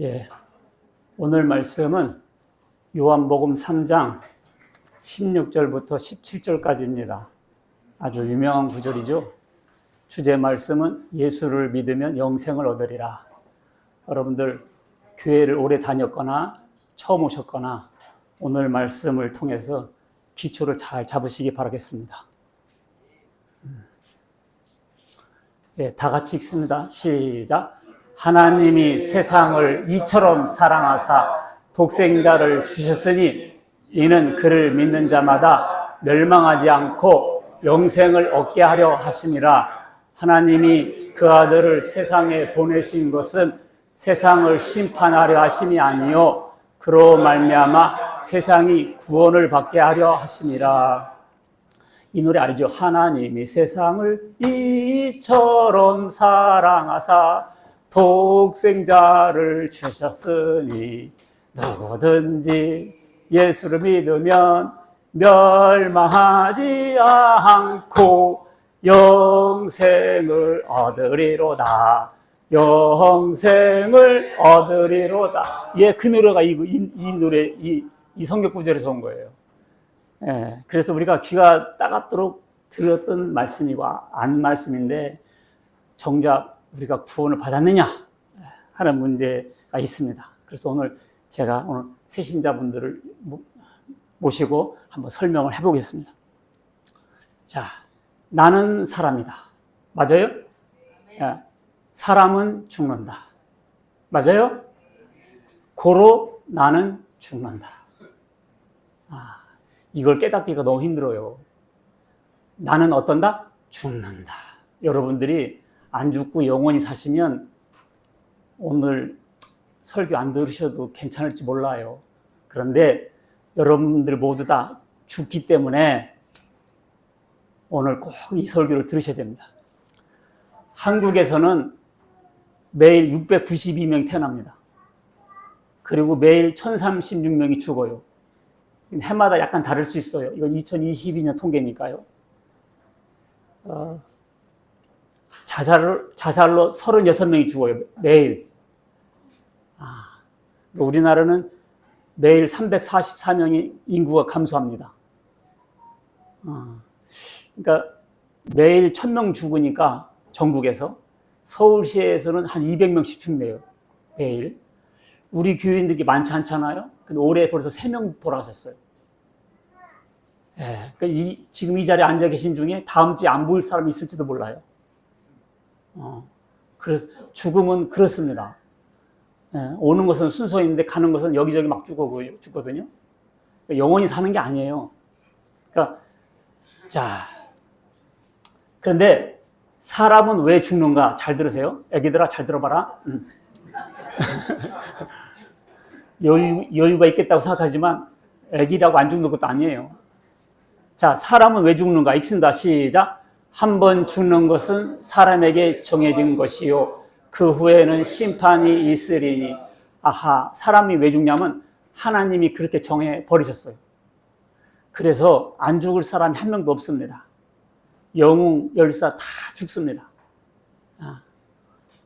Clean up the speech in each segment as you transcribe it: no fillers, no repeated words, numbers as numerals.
예, 오늘 말씀은 요한복음 3장 16절부터 17절까지입니다. 아주 유명한 구절이죠. 주제 말씀은 예수를 믿으면 영생을 얻으리라. 여러분들 교회를 오래 다녔거나 처음 오셨거나 오늘 말씀을 통해서 기초를 잘 잡으시기 바라겠습니다. 예, 다 같이 읽습니다. 시작. 하나님이 세상을 이처럼 사랑하사 독생자를 주셨으니 이는 그를 믿는 자마다 멸망하지 않고 영생을 얻게 하려 하심이라. 하나님이 그 아들을 세상에 보내신 것은 세상을 심판하려 하심이 아니요 그로 말미암아 세상이 구원을 받게 하려 하심이라. 이 노래 알죠? 하나님이 세상을 이처럼 사랑하사 독생자를 주셨으니 누구든지 예수를 믿으면 멸망하지 않고 영생을 얻으리로다. 영생을 얻으리로다. 예, 그 노래가 이 성경 구절에서 온 거예요. 예, 그래서 우리가 귀가 따갑도록 들었던 말씀이고 안 말씀인데 정작 우리가 구원을 받았느냐 하는 문제가 있습니다. 그래서 오늘 제가 새신자분들을 모시고 한번 설명을 해보겠습니다. 자, 나는 사람이다. 맞아요? 예, 사람은 죽는다. 맞아요? 고로 나는 죽는다. 이걸 깨닫기가 너무 힘들어요. 나는 어떤다? 죽는다. 여러분들이 안 죽고 영원히 사시면 오늘 설교 안 들으셔도 괜찮을지 몰라요. 그런데 여러분들 모두 다 죽기 때문에 오늘 꼭 이 설교를 들으셔야 됩니다. 한국에서는 매일 692명이 태어납니다. 그리고 매일 1036명이 죽어요. 해마다 약간 다를 수 있어요. 이건 2022년 통계니까요. 자살로 36명이 죽어요. 매일. 우리나라는 매일 344명이 인구가 감소합니다. 그러니까 매일 1000명 죽으니까 전국에서 서울시에서는 한 200명씩 죽네요. 매일. 우리 교인들이 많지 않잖아요. 근데 올해 벌써 3명 돌아가셨어요. 예, 그러니까 지금 이 자리에 앉아 계신 중에 다음 주에 안 보일 사람이 있을지도 몰라요. 그래서 죽음은 그렇습니다. 예, 오는 것은 순서인데 가는 것은 여기저기 막 죽거든요. 영원히 사는 게 아니에요. 그러니까 그런데 사람은 왜 죽는가? 잘 들으세요. 애기들아 잘 들어봐라. 여유가 있겠다고 생각하지만 애기라고 안 죽는 것도 아니에요. 자, 사람은 왜 죽는가? 읽습니다. 시작. 한 번 죽는 것은 사람에게 정해진 것이요 그 후에는 심판이 있으리니. 사람이 왜 죽냐면 하나님이 그렇게 정해 버리셨어요. 그래서 안 죽을 사람이 한 명도 없습니다. 영웅, 열사 다 죽습니다.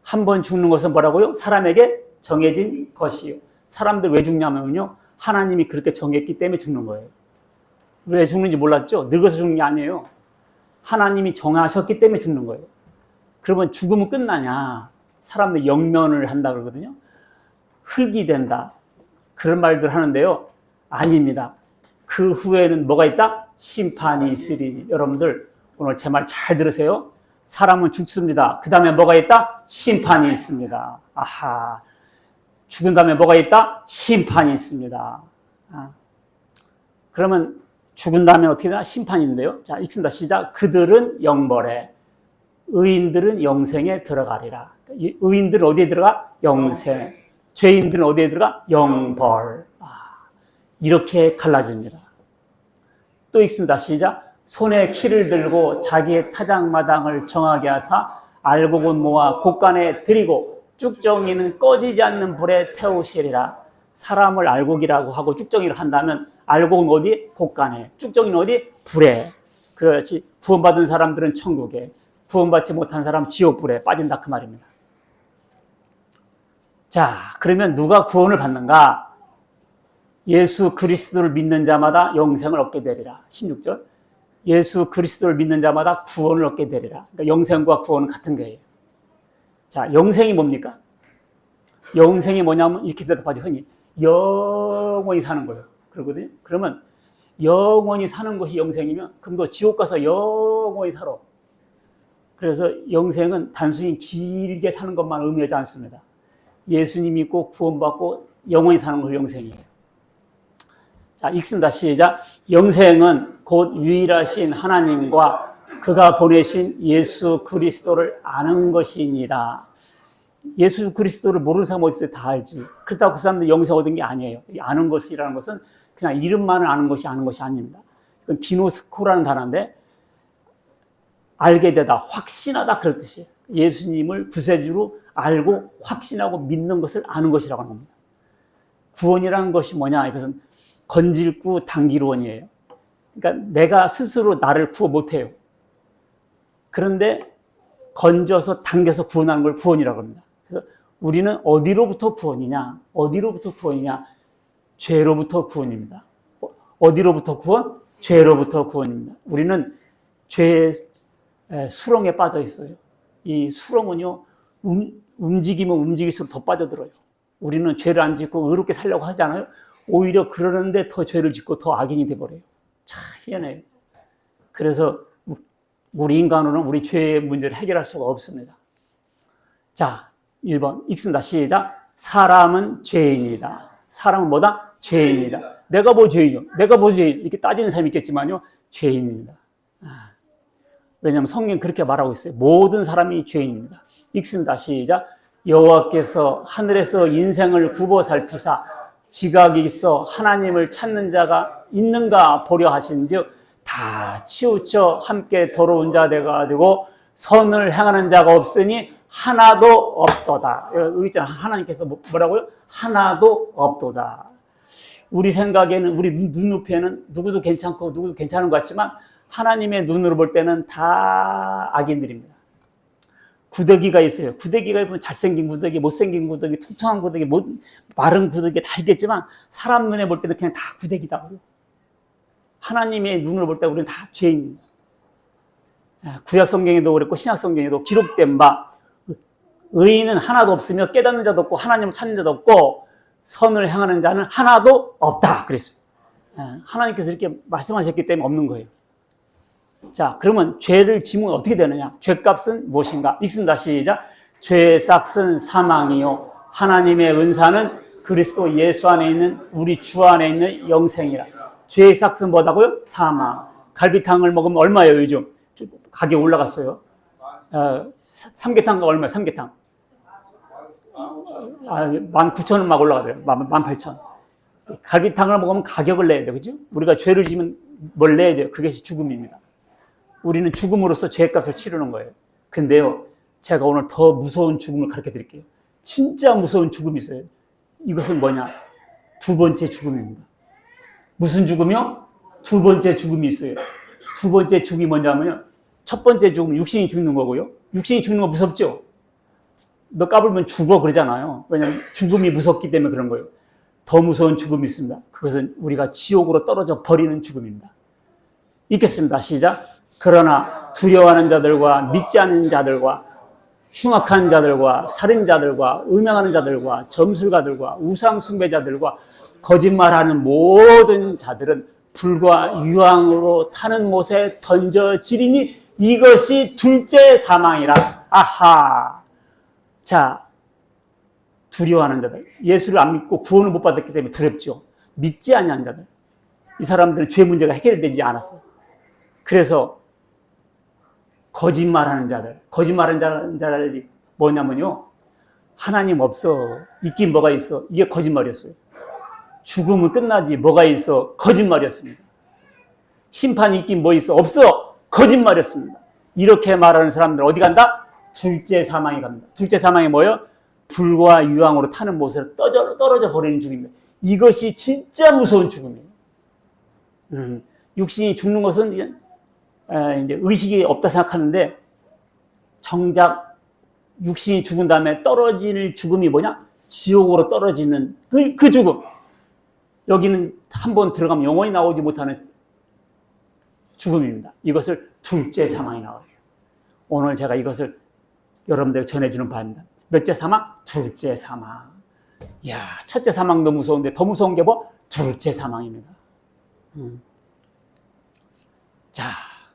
한 번 죽는 것은 뭐라고요? 사람에게 정해진 것이요. 사람들 왜 죽냐면요, 하나님이 그렇게 정했기 때문에 죽는 거예요. 왜 죽는지 몰랐죠? 늙어서 죽는 게 아니에요. 하나님이 정하셨기 때문에 죽는 거예요. 그러면 죽으면 끝나냐? 사람들 영면을 한다 그러거든요. 흙이 된다. 그런 말들 하는데요. 아닙니다. 그 후에는 뭐가 있다? 심판이 있으리니. 여러분들 오늘 제 말 잘 들으세요. 사람은 죽습니다. 그 다음에 뭐가 있다? 심판이 있습니다. 죽은 다음에 뭐가 있다? 심판이 있습니다. 그러면 죽은 다음에 어떻게 되나? 심판인데요. 자, 읽습니다. 시작. 그들은 영벌에, 의인들은 영생에 들어가리라. 의인들은 어디에 들어가? 영생. 죄인들은 어디에 들어가? 영벌. 이렇게 갈라집니다. 또 읽습니다. 시작. 손에 키를 들고 자기의 타작마당을 정하게 하사 알곡은 모아 곳간에 들이고 쭉정이는 꺼지지 않는 불에 태우시리라. 사람을 알곡이라고 하고 쭉정이를 한다면 알곡은 어디? 곳간에. 쭉정이는 어디? 불에. 그렇지. 구원받은 사람들은 천국에, 구원받지 못한 사람 지옥불에 빠진다 그 말입니다. 자, 그러면 누가 구원을 받는가? 예수 그리스도를 믿는 자마다 영생을 얻게 되리라. 16절. 예수 그리스도를 믿는 자마다 구원을 얻게 되리라. 그러니까 영생과 구원은 같은 거예요. 자, 영생이 뭡니까? 영생이 뭐냐면 이렇게 대답하죠. 흔히 영원히 사는 거예요. 그러거든요. 그러면 영원히 사는 것이 영생이면 그럼 너 지옥 가서 영원히 살아. 그래서 영생은 단순히 길게 사는 것만 의미하지 않습니다. 예수님 믿고 구원받고 영원히 사는 것이 영생이에요. 자, 읽습니다. 시작. 영생은 곧 유일하신 하나님과 그가 보내신 예수 그리스도를 아는 것이니라. 예수 그리스도를 모르는 사람 어디 있어요? 다 알지. 그렇다고 그 사람들 영생 얻은 게 아니에요. 아는 것이라는 것은 그냥 이름만을 아는 것이 아닙니다. 이건 기노스코라는 단어인데 알게 되다, 확신하다 그런 뜻이에요. 예수님을 구세주로 알고 확신하고 믿는 것을 아는 것이라고 합니다. 구원이라는 것이 뭐냐? 이것은 건질구 당기론이에요. 그러니까 내가 스스로 나를 구원 못해요. 그런데 건져서 당겨서 구원하는 걸 구원이라고 합니다. 그래서 우리는 어디로부터 구원이냐? 어디로부터 구원이냐? 죄로부터 구원입니다. 어디로부터 구원? 죄로부터 구원입니다. 우리는 죄의 수렁에 빠져 있어요. 이 수렁은요, 움직이면 움직일수록 더 빠져들어요. 우리는 죄를 안 짓고 의롭게 살려고 하잖아요. 오히려 그러는데 더 죄를 짓고 더 악인이 돼버려요. 참 희한해요. 그래서 우리 인간으로는 우리 죄의 문제를 해결할 수가 없습니다. 자, 1번 읽습니다. 시작. 사람은 죄인이다. 사람은 뭐다? 죄인이다. 내가 뭐 죄인이요? 내가 뭐 죄인? 이렇게 따지는 사람이 있겠지만요, 죄인입니다. 왜냐하면 성경 그렇게 말하고 있어요. 모든 사람이 죄인입니다. 읽습니다. 시작. 여호와께서 하늘에서 인생을 굽어 살피사 지각이 있어 하나님을 찾는 자가 있는가 보려 하신즉 다 치우쳐 함께 더러운 자 돼가지고 선을 행하는 자가 없으니 하나도 없도다. 여기 있잖아. 하나님께서 뭐라고요? 하나도 없도다. 우리 생각에는, 우리 눈높이에는 누구도 괜찮고 누구도 괜찮은 것 같지만 하나님의 눈으로 볼 때는 다 악인들입니다. 구더기가 있어요. 구더기가 보면 잘생긴 구더기, 못생긴 구더기, 퉁퉁한 구더기, 마른 구더기 다 있겠지만 사람 눈에 볼 때는 그냥 다 구더기다. 하나님의 눈으로 볼 때 우리는 다 죄인입니다. 구약 성경에도 그랬고 신약 성경에도 기록된 바 의인은 하나도 없으며 깨닫는 자도 없고 하나님을 찾는 자도 없고 선을 행하는 자는 하나도 없다 그랬어요. 하나님께서 이렇게 말씀하셨기 때문에 없는 거예요. 자, 그러면 죄를 지면 어떻게 되느냐? 죄값은 무엇인가? 읽습니다. 시작. 죄의 싹은 사망이요 하나님의 은사는 그리스도 예수 안에 있는 우리 주 안에 있는 영생이라. 죄의 싹은 뭐다고요? 사망. 갈비탕을 먹으면 얼마예요 요즘? 가격 올라갔어요. 삼계탕가 얼마예요? 삼계탕 19,000원 막 올라가요. 18,000원. 갈비탕을 먹으면 가격을 내야 돼요. 그죠? 우리가 죄를 지면 뭘 내야 돼요? 그것이 죽음입니다. 우리는 죽음으로써 죄값을 치르는 거예요. 근데요, 제가 오늘 더 무서운 죽음을 가르쳐 드릴게요. 진짜 무서운 죽음이 있어요. 이것은 뭐냐? 두 번째 죽음입니다. 무슨 죽음이요? 두 번째 죽음이 있어요. 두 번째 죽음이 뭐냐면요. 첫 번째 죽음은 육신이 죽는 거고요. 육신이 죽는 거 무섭죠? 너 까불면 죽어 그러잖아요. 왜냐하면 죽음이 무섭기 때문에 그런 거예요. 더 무서운 죽음이 있습니다. 그것은 우리가 지옥으로 떨어져 버리는 죽음입니다. 읽겠습니다. 시작. 그러나 두려워하는 자들과 믿지 않는 자들과 흉악한 자들과 살인자들과 음행하는 자들과 점술가들과 우상 숭배자들과 거짓말하는 모든 자들은 불과 유황으로 타는 못에 던져지리니 이것이 둘째 사망이라. 아하. 자, 두려워하는 자들. 예수를 안 믿고 구원을 못 받았기 때문에 두렵죠. 믿지 않는 자들. 이 사람들은 죄 문제가 해결되지 않았어요. 그래서 거짓말하는 자들. 거짓말하는 자들이 뭐냐면요. 하나님 없어. 있긴 뭐가 있어. 이게 거짓말이었어요. 죽음은 끝나지 뭐가 있어. 거짓말이었습니다. 심판이 있긴 뭐 있어. 없어. 거짓말이었습니다. 이렇게 말하는 사람들 어디 간다? 둘째 사망에 갑니다. 둘째 사망이 뭐예요? 불과 유황으로 타는 못에 떨어져 버리는 죽음입니다. 이것이 진짜 무서운 죽음이에요. 육신이 죽는 것은 이제 의식이 없다 생각하는데 정작 육신이 죽은 다음에 떨어질 죽음이 뭐냐? 지옥으로 떨어지는 그 죽음. 여기는 한번 들어가면 영원히 나오지 못하는 죽음입니다. 이것을 둘째 사망이라고 해요. 오늘 제가 이것을 여러분들에게 전해주는 바입니다. 몇째 사망? 둘째 사망. 이야, 첫째 사망도 무서운데 더 무서운 게 뭐? 둘째 사망입니다. 자,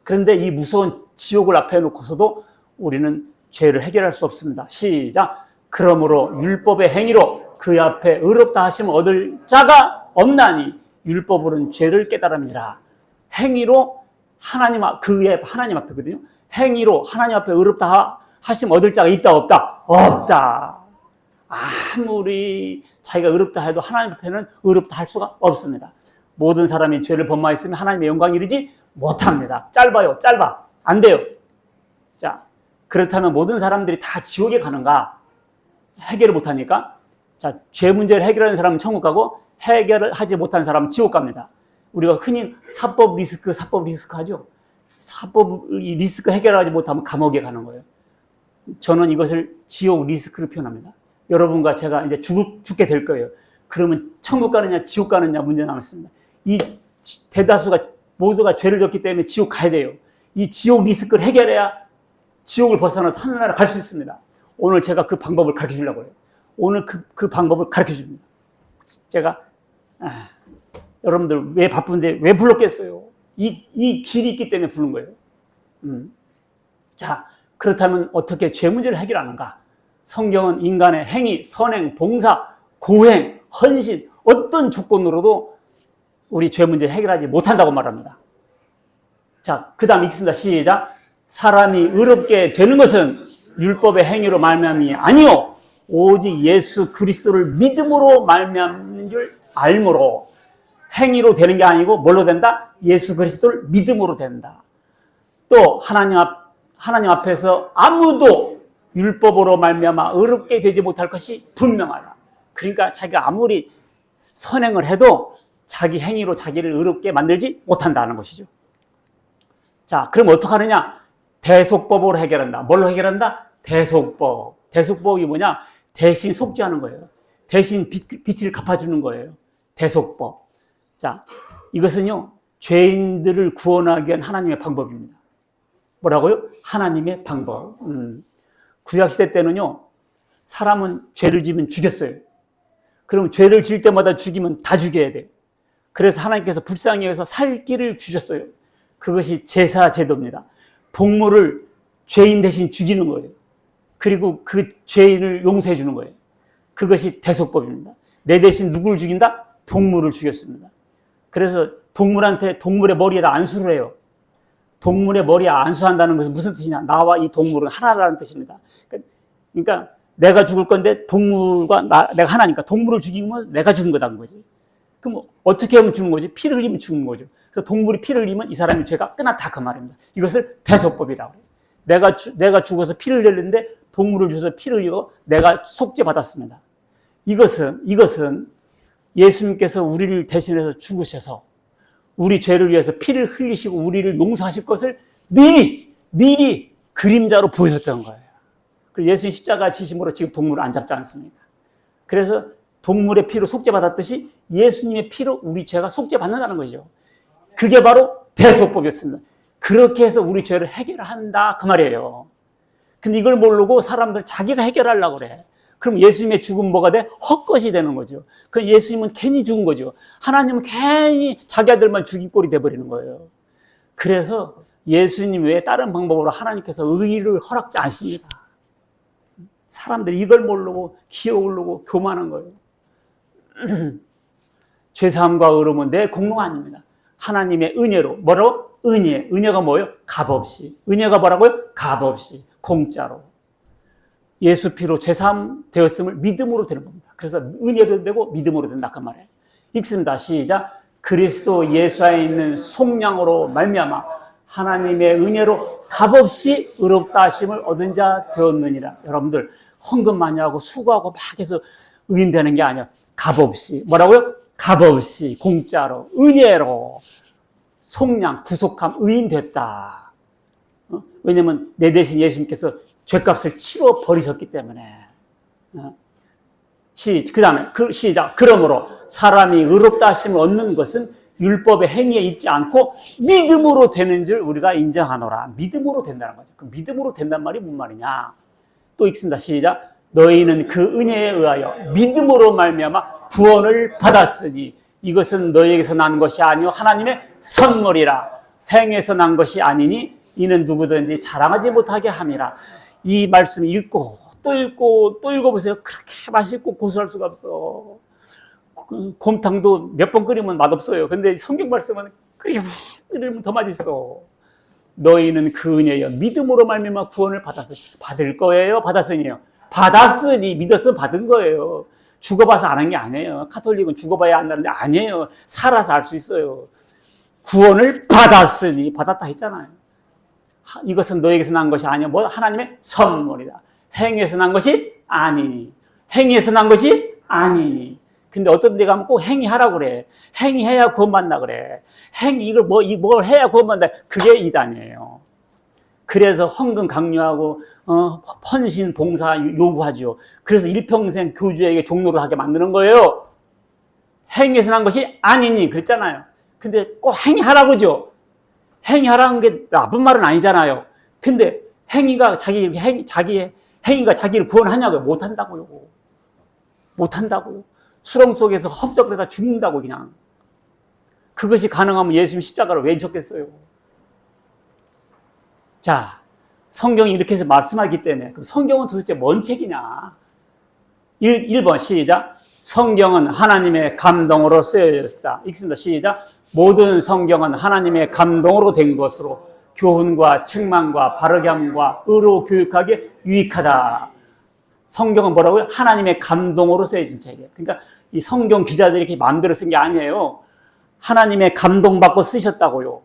그런데 이 무서운 지옥을 앞에 놓고서도 우리는 죄를 해결할 수 없습니다. 시작. 그러므로 율법의 행위로 그 앞에 의롭다 하심을 얻을 자가 없나니 율법으로는 죄를 깨달음이라. 행위로 하나님 앞에거든요. 행위로 하나님 앞에 의롭다 하심 얻을 자가 있다 없다? 없다. 아무리 자기가 의롭다 해도 하나님 앞에는 의롭다 할 수가 없습니다. 모든 사람이 죄를 범하였으면 하나님의 영광 이르지 못합니다. 짧아요. 짧아. 안 돼요. 자, 그렇다면 모든 사람들이 다 지옥에 가는가? 해결을 못하니까. 자, 죄 문제를 해결하는 사람은 천국 가고 해결을 하지 못하는 사람은 지옥 갑니다. 우리가 흔히 사법 리스크 하죠. 사법 리스크 해결하지 못하면 감옥에 가는 거예요. 저는 이것을 지옥 리스크로 표현합니다. 여러분과 제가 이제 죽게 될 거예요. 그러면 천국 가느냐 지옥 가느냐 문제 남았습니다. 이 대다수가 모두가 죄를 졌기 때문에 지옥 가야 돼요. 이 지옥 리스크를 해결해야 지옥을 벗어나서 하늘나라 갈 수 있습니다. 오늘 제가 그 방법을 가르쳐 주려고 해요. 오늘 그 방법을 가르쳐 줍니다. 제가 여러분들 왜 바쁜데 왜 불렀겠어요? 이 길이 있기 때문에 부른 거예요. 자, 그렇다면 어떻게 죄 문제를 해결하는가? 성경은 인간의 행위, 선행, 봉사, 고행, 헌신 어떤 조건으로도 우리 죄 문제 해결하지 못한다고 말합니다. 자, 그 다음 읽습니다. 시작. 사람이 의롭게 되는 것은 율법의 행위로 말미암이 아니요 오직 예수 그리스도를 믿음으로 말미암는 줄 알므로. 행위로 되는 게 아니고 뭘로 된다? 예수 그리스도를 믿음으로 된다. 또 하나님 앞에서 아무도 율법으로 말미암아 의롭게 되지 못할 것이 분명하다. 그러니까 자기가 아무리 선행을 해도 자기 행위로 자기를 의롭게 만들지 못한다는 것이죠. 자, 그럼 어떻게 하느냐? 대속법으로 해결한다. 뭘로 해결한다? 대속법. 대속법이 뭐냐? 대신 속죄하는 거예요. 대신 빚을 갚아주는 거예요. 대속법. 자, 이것은요, 죄인들을 구원하기 위한 하나님의 방법입니다. 뭐라고요? 하나님의 방법. 구약시대 때는요, 사람은 죄를 지면 죽였어요. 그럼 죄를 지을 때마다 죽이면 다 죽여야 돼요. 그래서 하나님께서 불쌍히 여기서 살 길을 주셨어요. 그것이 제사 제도입니다. 동물을 죄인 대신 죽이는 거예요. 그리고 그 죄인을 용서해 주는 거예요. 그것이 대속법입니다. 내 대신 누구를 죽인다? 동물을 죽였습니다. 그래서 동물의 머리에다 안수를 해요. 동물의 머리에 안수한다는 것은 무슨 뜻이냐? 나와 이 동물은 하나라는 뜻입니다. 그러니까 내가 죽을 건데 동물과 내가 하나니까 동물을 죽이면 내가 죽은 거다는 거지. 그럼 어떻게 하면 죽는 거지? 피를 흘리면 죽는 거죠. 그래서 동물이 피를 흘리면 이 사람의 죄가 끝났다 그 말입니다. 이것을 대속법이라고 해요. 내가 죽어서 피를 흘렸는데 동물을 주서 피를 흘리고 내가 속죄 받았습니다. 이것은 예수님께서 우리를 대신해서 죽으셔서 우리 죄를 위해서 피를 흘리시고 우리를 용서하실 것을 미리 그림자로 보여줬던 거예요. 예수님 십자가 지심으로 지금 동물을 안 잡지 않습니까? 그래서 동물의 피로 속죄받았듯이 예수님의 피로 우리 죄가 속죄받는다는 거죠. 그게 바로 대속법이었습니다. 그렇게 해서 우리 죄를 해결한다 그 말이에요. 근데 이걸 모르고 사람들 자기가 해결하려고 그래. 그럼 예수님의 죽음 뭐가 돼? 헛것이 되는 거죠. 그 예수님은 괜히 죽은 거죠. 하나님은 괜히 자기 아들만 죽인 꼴이 돼버리는 거예요. 그래서 예수님 외에 다른 방법으로 하나님께서 의를 허락지 않습니다. 사람들이 이걸 모르고 기어오르고 교만한 거예요. 죄사함과 의로움은 내 공로가 아닙니다. 하나님의 은혜로. 뭐라고? 은혜가 뭐예요? 값없이. 은혜가 뭐라고요? 값없이. 공짜로. 예수 피로 죄사함 되었음을 믿음으로 되는 겁니다. 그래서 은혜로 되고 믿음으로 된다 그 말이에요. 읽습니다. 시작. 그리스도 예수 안에 있는 속량으로 말미암아 하나님의 은혜로 값없이 의롭다 하심을 얻은 자 되었느니라. 여러분들 헌금 많이 하고 수고하고 막 해서 의인되는 게 아니야. 값없이. 뭐라고요? 값없이 공짜로 은혜로 속량 구속함 의인됐다. 왜냐하면 내 대신 예수님께서 죄값을 치러 버리셨기 때문에. 그 다음에 시작. 그러므로 사람이 의롭다 하심을 얻는 것은 율법의 행위에 있지 않고 믿음으로 되는 줄 우리가 인정하노라. 믿음으로 된다는 거죠. 그 믿음으로 된단 말이 뭔 말이냐. 또 읽습니다. 시작. 너희는 그 은혜에 의하여 믿음으로 말미암아 구원을 받았으니 이것은 너희에게서 난 것이 아니요 하나님의 선물이라. 행에서 난 것이 아니니 이는 누구든지 자랑하지 못하게 함이라. 이 말씀 읽고 또 읽고 또 읽어보세요. 그렇게 맛있고 고소할 수가 없어. 곰탕도 몇 번 끓이면 맛없어요. 근데 성경 말씀은 끓이면 더 맛있어. 너희는 그 은혜여 믿음으로 말미암아 구원을 받았으니. 받을 거예요? 받았으니요? 받았으니. 믿었으면 받은 거예요. 죽어봐서 아는 게 아니에요. 카톨릭은 죽어봐야 안다는데 아니에요. 살아서 알 수 있어요. 구원을 받았으니. 받았다 했잖아요. 이것은 너에게서 난 것이 아니요 뭐 하나님의 선물이다. 행위에서 난 것이 아니니. 행위에서 난 것이 아니니. 근데 어떤 데 가면 꼭 행위하라고 그래. 행위해야 구원받나 그래. 뭘 해야 구원받나. 그게 이단이에요. 그래서 헌금 강요하고 헌신 봉사 요구하죠. 그래서 일평생 교주에게 종로를 하게 만드는 거예요. 행위에서 난 것이 아니니 그랬잖아요. 근데 꼭 행위하라고 그러죠. 행위하라는 게 나쁜 말은 아니잖아요. 근데 행위가 자기의 행위가 자기를 구원하냐고요. 못한다고요. 못한다고요. 수렁 속에서 험적거리다 죽는다고 그냥. 그것이 가능하면 예수님 십자가를 왜 지셨겠어요? 자, 성경이 이렇게 해서 말씀하기 때문에 그럼 성경은 도대체 뭔 책이냐? 1번 시작. 성경은 하나님의 감동으로 쓰여졌다. 읽습니다. 시작. 모든 성경은 하나님의 감동으로 된 것으로 교훈과 책망과 바르게 함과 의로 교육하기에 유익하다. 성경은 뭐라고요? 하나님의 감동으로 쓰여진 책이에요. 그러니까 이 성경 기자들이 이렇게 마음대로 쓴 게 아니에요. 하나님의 감동받고 쓰셨다고요.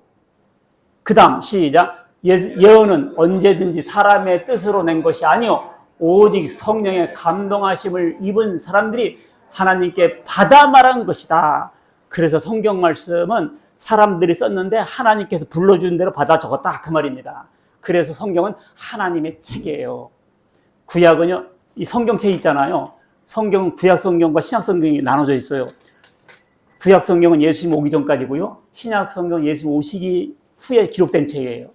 그 다음 시작. 예언은 언제든지 사람의 뜻으로 낸 것이 아니요 오직 성령의 감동하심을 입은 사람들이 하나님께 받아 말한 것이다. 그래서 성경 말씀은 사람들이 썼는데 하나님께서 불러준 대로 받아 적었다 그 말입니다. 그래서 성경은 하나님의 책이에요. 구약은요, 이 성경책 있잖아요. 성경은 구약 성경과 신약 성경이 나눠져 있어요. 구약 성경은 예수님 오기 전까지고요. 신약 성경은 예수님 오시기 후에 기록된 책이에요.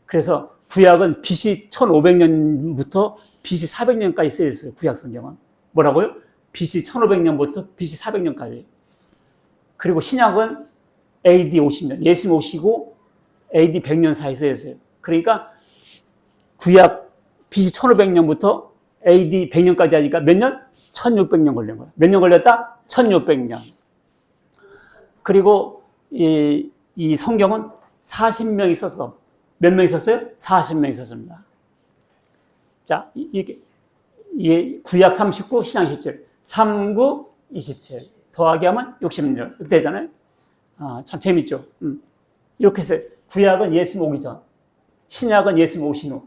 그래서 구약은 BC 1500년부터 BC 400년까지 쓰여 있어요. 구약 성경은. 뭐라고요? BC 1500년부터 BC 400년까지. 그리고 신약은 AD 50년, 예수님 오시고 AD 100년 사이에 쓰여 있어요. 그러니까 구약 BC 1500년부터 AD 100년까지 하니까 몇 년? 1600년 걸린 거예요. 몇 년 걸렸다? 1600년. 그리고 이 성경은 40명이 썼어. 몇 명 있었어요? 40명 있었습니다. 자, 이게 구약 39, 신약 17. 39, 27. 더하기 하면 60년. 이렇게 되잖아요. 참 재밌죠? 이렇게 해서 구약은 예수님 오기 전, 신약은 예수님 오신 후.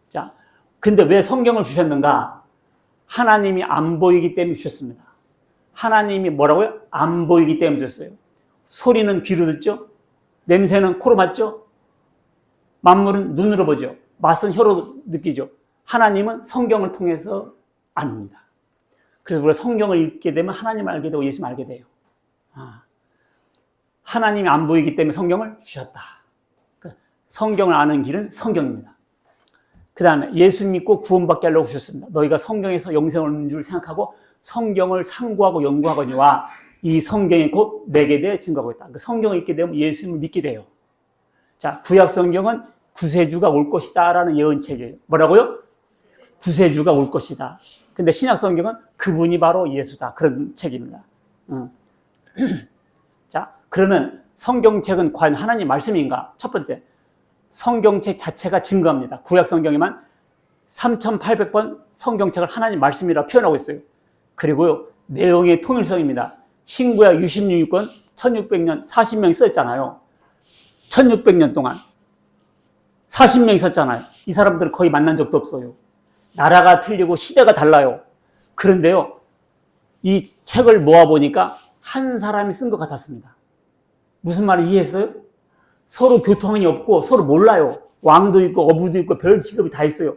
자, 근데 왜 성경을 주셨는가? 하나님이 안 보이기 때문에 주셨습니다. 하나님이 뭐라고요? 안 보이기 때문에 주셨어요. 소리는 귀로 듣죠? 냄새는 코로 맡죠? 만물은 눈으로 보죠. 맛은 혀로 느끼죠. 하나님은 성경을 통해서 압니다. 그래서 우리가 성경을 읽게 되면 하나님을 알게 되고 예수님을 알게 돼요. 하나님이 안 보이기 때문에 성경을 주셨다. 성경을 아는 길은 성경입니다. 그 다음에 예수 믿고 구원받게 하려고 주셨습니다. 너희가 성경에서 영생을 얻는 줄 생각하고 성경을 상고하고 연구하거니와 이 성경이 곧 내게 대해 증거하고 있다. 그러니까 성경을 읽게 되면 예수님을 믿게 돼요. 자, 구약 성경은 구세주가 올 것이다 라는 예언책이에요. 뭐라고요? 구세주가 올 것이다. 근데 신약 성경은 그분이 바로 예수다. 그런 책입니다. 자, 그러면 성경책은 과연 하나님 말씀인가? 첫 번째, 성경책 자체가 증거합니다. 구약 성경에만 3,800번 성경책을 하나님 말씀이라고 표현하고 있어요. 그리고요, 내용의 통일성입니다. 신구약 66권 1600년 40명이 써있잖아요. 1600년 동안 40명이 썼잖아요. 이 사람들은 거의 만난 적도 없어요. 나라가 틀리고 시대가 달라요. 그런데요, 이 책을 모아보니까 한 사람이 쓴 것 같았습니다. 무슨 말을 이해했어요? 서로 교통이 없고 서로 몰라요. 왕도 있고 어부도 있고 별 직업이 다 있어요.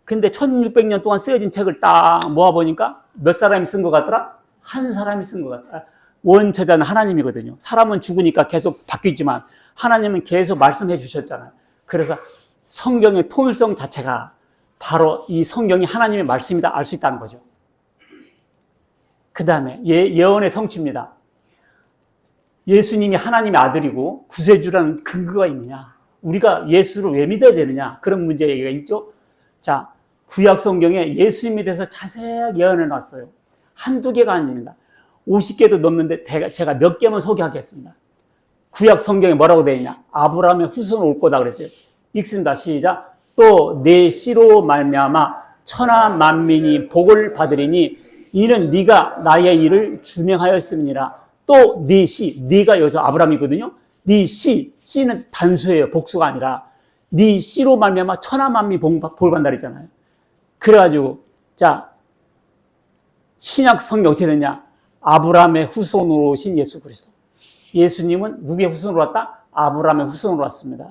근데 1600년 동안 쓰여진 책을 딱 모아보니까 몇 사람이 쓴 것 같더라? 한 사람이 쓴 것 같더라. 원저자는 하나님이거든요. 사람은 죽으니까 계속 바뀌지만 하나님은 계속 말씀해 주셨잖아요. 그래서 성경의 통일성 자체가 바로 이 성경이 하나님의 말씀이다 알 수 있다는 거죠. 그 다음에 예언의 성취입니다. 예수님이 하나님의 아들이고 구세주라는 근거가 있느냐? 우리가 예수를 왜 믿어야 되느냐? 그런 문제 얘기가 있죠. 자, 구약 성경에 예수님에 대해서 자세하게 예언해 놨어요. 한두 개가 아닙니다. 50개도 넘는데 제가 몇 개만 소개하겠습니다. 구약 성경에 뭐라고 되어 있냐? 아브라함의 후손 올 거다 그랬어요. 읽습니다. 시작. 또 내 씨로 말미암아 천하 만민이 복을 받으리니 이는 네가 나의 일을 준행하였음이니라. 또 네 씨, 네가 여기서 아브라함이거든요. 네 씨는 단수예요. 복수가 아니라 네 씨로 말미암아 천하 만민이 복을 받는다 그랬잖아요. 그래가지고 자, 신약 성경 어떻게 됐냐? 아브라함의 후손으로 오신 예수 그리스도. 예수님은 누구의 후손으로 왔다? 아브라함의 후손으로 왔습니다.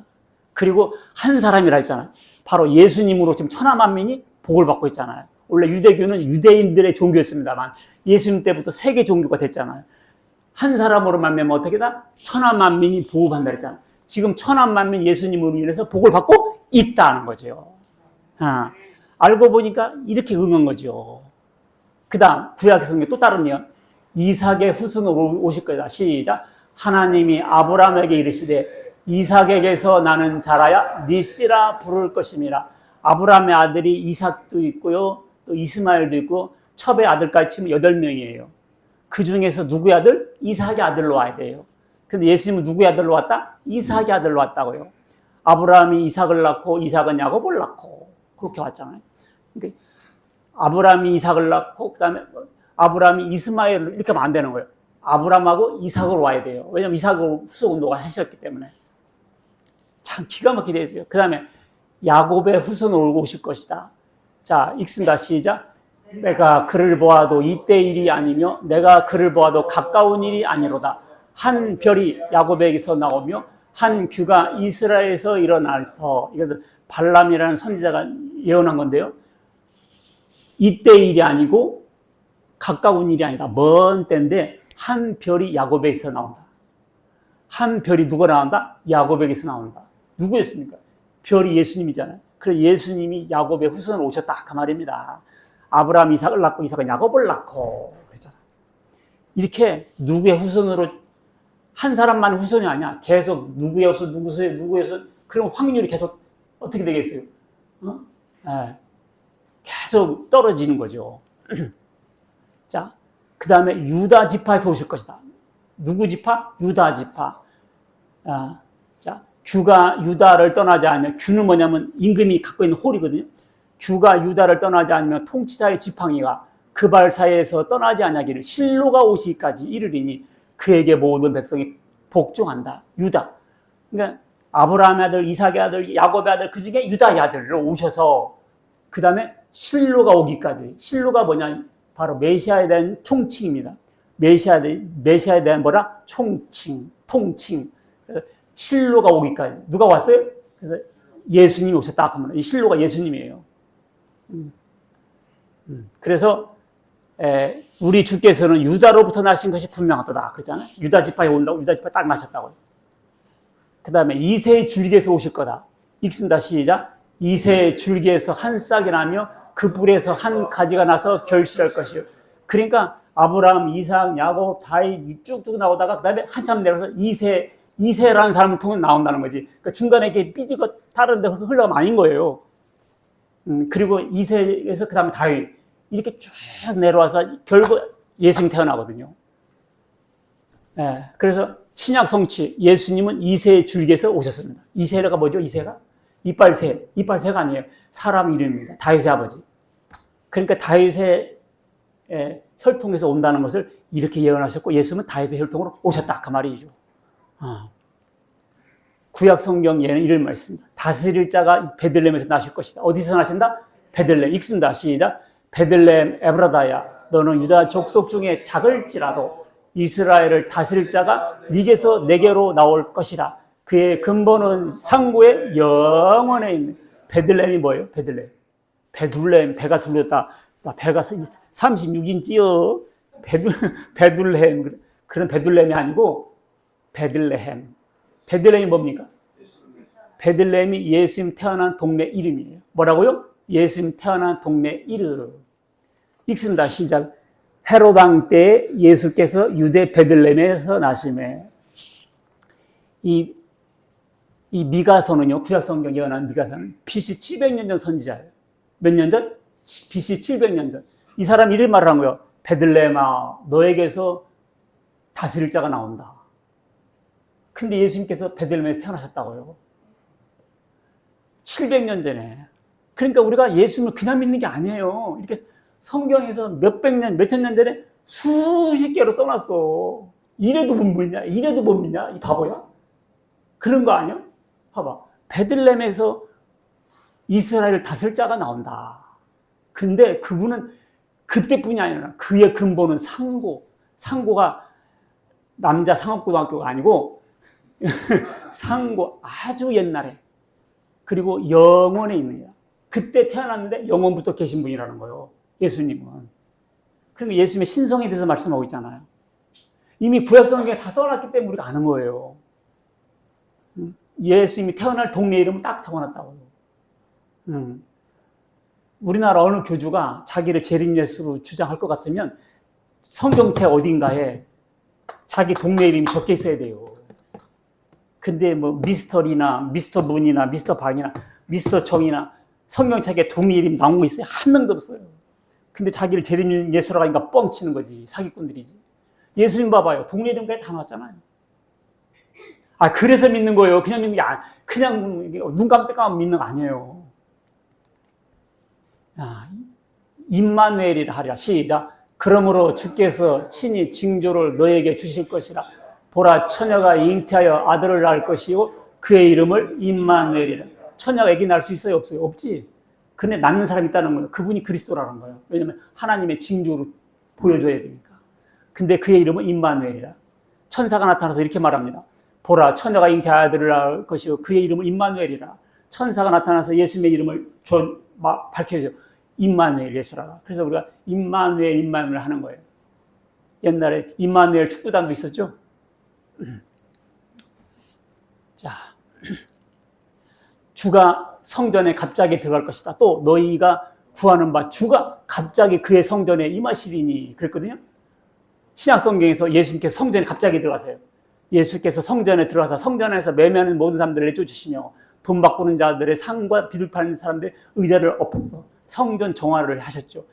그리고 한 사람이라 했잖아요. 바로 예수님으로 지금 천하 만민이 복을 받고 있잖아요. 원래 유대교는 유대인들의 종교였습니다만 예수님 때부터 세계 종교가 됐잖아요. 한 사람으로 말미암아 어떻게 다 천하 만민이 복을 받는다 했잖아요. 지금 천하 만민 예수님으로 인해서 복을 받고 있다는 거죠. 알고 보니까 이렇게 응한 거죠. 그 다음 구약 성경 또 다른 예언. 이삭의 후손으로 오실 거다. 시작. 하나님이 아브라함에게 이르시되 이삭에게서 나는 자라야 네 씨라 부를 것임이라. 아브라함의 아들이 이삭도 있고요. 또 이스마엘도 있고 첩의 아들까지 치면 8명이에요. 그 중에서 누구의 아들? 이삭의 아들로 와야 돼요. 근데 예수님은 누구의 아들로 왔다? 이삭의 아들로 왔다고요. 아브라함이 이삭을 낳고 이삭은 야곱을 낳고 그렇게 왔잖아요. 그러니까 아브라함이 이삭을 낳고 그다음에 아브라함이 이스마엘을 이렇게 하면 안 되는 거예요. 아브라함하고 이삭으로 와야 돼요. 왜냐하면 이삭으로 후손운동을 하셨기 때문에. 참 기가 막히게 되어요. 그 다음에 야곱의 후손으로 오실 것이다. 자, 읽습니다. 시작. 내가 그를 보아도 이때 일이 아니며 내가 그를 보아도 가까운 일이 아니로다. 한 별이 야곱에게서 나오며 한 규가 이스라엘에서 일어날터. 이것은 발람이라는 선지자가 예언한 건데요. 이때 일이 아니고 가까운 일이 아니다. 먼 때인데 한 별이 야곱에게서 나온다. 한 별이 누가 나온다? 야곱에게서 나온다. 누구였습니까? 별이 예수님이잖아요. 그래서 예수님이 야곱의 후손으로 오셨다 그 말입니다. 아브라함 이삭을 낳고 이삭은 야곱을 낳고 그랬잖아요. 이렇게 누구의 후손으로 한 사람만 후손이 아니야. 계속 누구의 후손, 누구의 후손 그럼 확률이 계속 어떻게 되겠어요? 계속 떨어지는 거죠. 자, 그 다음에 유다 지파에서 오실 것이다. 누구 지파? 유다 지파. 자, 규가 유다를 떠나지 않으면, 규는 뭐냐면 임금이 갖고 있는 홀이거든요. 규가 유다를 떠나지 않으면 통치자의 지팡이가 그 발 사이에서 떠나지 아니하기를 실로가 오시기까지 이르리니 그에게 모든 백성이 복종한다. 유다. 그러니까 아브라함의 아들, 이삭의 아들, 야곱의 아들 그 중에 유다의 아들로 오셔서 그 다음에 실로가 오기까지. 실로가 뭐냐? 바로 메시아에 대한 총칭입니다. 메시아에 대한 뭐라? 총칭, 통칭. 실로가 오기까지. 누가 왔어요? 그래서 예수님이 오셨다 하면 이 실로가 예수님이에요. 그래서 우리 주께서는 유다로부터 나신 것이 분명하다 그랬잖아요. 유다 지파에 온다고 유다 지파에 딱 나셨다고요. 그 다음에 이새의 줄기에서 오실 거다. 읽습니다. 시작. 이새의 줄기에서 한 싹이 나며 그 뿔에서 한 가지가 나서 결실할 것이요. 그러니까 아브라함, 이삭, 야곱, 다윗 쭉쭉 나오다가 그 다음에 한참 내려서 이새라는 사람을 통해 나온다는 거지. 그러니까 중간에 이렇게 삐지고 다른 데 흘러가면 아닌 거예요. 그리고 이새에서 그 다음에 다윗 이렇게 쭉 내려와서 결국 예수님 태어나거든요. 그래서 신약 성취 예수님은 이새의 줄기에서 오셨습니다. 이새가 뭐죠? 이새가? 이빨새가 아니에요. 사람 이름입니다. 다윗의 아버지. 그러니까 다윗의 혈통에서 온다는 것을 이렇게 예언하셨고 예수님은 다윗의 혈통으로 오셨다 그 말이죠. 구약 성경 예는 이런 말이 있습니다. 다스릴 자가 베들레헴에서 나실 것이다. 어디서 나신다? 베들레헴. 읽습니다. 시작. 베들레헴 에브라다야 너는 유다 족속 중에 작을지라도 이스라엘을 다스릴 자가 네게서 내게로 나올 것이라. 그의 근본은 상고의 영원에 있는 베들레헴이 뭐예요? 베들레헴, 배가 둘렸다. 나 배가 36인치요. 베들레헴. 그런 베들레헴이 아니고 베들레헴. 베들레헴이 뭡니까? 베들레헴이 예수님 태어난 동네 이름이에요. 뭐라고요? 예수님 태어난 동네 이름. 읽습니다. 시작. 헤롯 왕 때 예수께서 유대 베들레헴에서 나심에. 이 미가서는요, 구약성경 예언한 미가서는 BC 700년 전 선지자예요. 몇 년 전? BC 700년 전. 이 사람 이런 말을 한 거예요. 베들레헴아, 너에게서 다스릴 자가 나온다. 근데 예수님께서 베들레헴에서 태어나셨다고요. 700년 전에. 그러니까 우리가 예수님을 그냥 믿는 게 아니에요. 이렇게 성경에서 몇백 년, 몇천 년 전에 수십 개로 써놨어. 이래도 못 믿냐? 이래도 못 믿냐? 이 바보야? 그런 거 아니야? 봐봐. 베들레헴에서 이스라엘을 다스릴 자가 나온다. 근데 그분은 그때뿐이 아니라 그의 근본은 상고가 남자 상업고등학교가 아니고 상고 아주 옛날에 그리고 영원에 있는 거야. 그때 태어났는데 영원부터 계신 분이라는 거예요. 예수님은. 그러니까 예수님의 신성에 대해서 말씀하고 있잖아요. 이미 구약성경에 다 써놨기 때문에 우리가 아는 거예요. 예수님이 태어날 동네 이름을 딱 적어놨다고요. 우리나라 어느 교주가 자기를 재림예수로 주장할 것 같으면 성경책 어딘가에 자기 동네 이름이 적혀 있어야 돼요. 근데 뭐 미스터리나 미스터 문이나 미스터 방이나 미스터 정이나 성경책에 동네 이름 나온 거 있어요? 한 명도 없어요. 근데 자기를 재림예수라고 하니까 뻥치는 거지. 사기꾼들이지. 예수님 봐봐요. 동네 이름까지 다 나왔잖아요. 아, 그래서 믿는 거예요. 그냥 믿는 게 그냥 눈 깜빡하면 믿는 거 아니에요. 임마누엘이라 하리라. 시작. 그러므로 주께서 친히 징조를 너에게 주실 것이라. 보라, 처녀가 잉태하여 아들을 낳을 것이요 그의 이름을 임마누엘이라. 처녀가 아기 낳을 수 있어요? 없어요? 없지. 근데 낳는 사람이 있다는 거예요. 그분이 그리스도라는 거예요. 왜냐하면 하나님의 징조로 보여줘야 되니까. 근데 그의 이름은 임마누엘이라. 천사가 나타나서 이렇게 말합니다. 보라, 처녀가 잉태하여 아들을 낳을 것이요 그의 이름은 임마누엘이라. 천사가 나타나서 예수님의 이름을 밝혀줘. 임마누엘 예수라. 그래서 우리가 임마누엘 하는 거예요. 옛날에 임마누엘 축구단도 있었죠. 자, 주가 성전에 갑자기 들어갈 것이다. 또 너희가 구하는 바 주가 갑자기 그의 성전에 임하시리니 그랬거든요. 신약성경에서 예수님께서 성전에 갑자기 들어가세요. 예수께서 성전에 들어가서 성전에서 매매하는 모든 사람들을 내쫓으시며 돈 바꾸는 자들의 상과 빚을 파는 사람들의 의자를 엎어서 성전 정화를 하셨죠.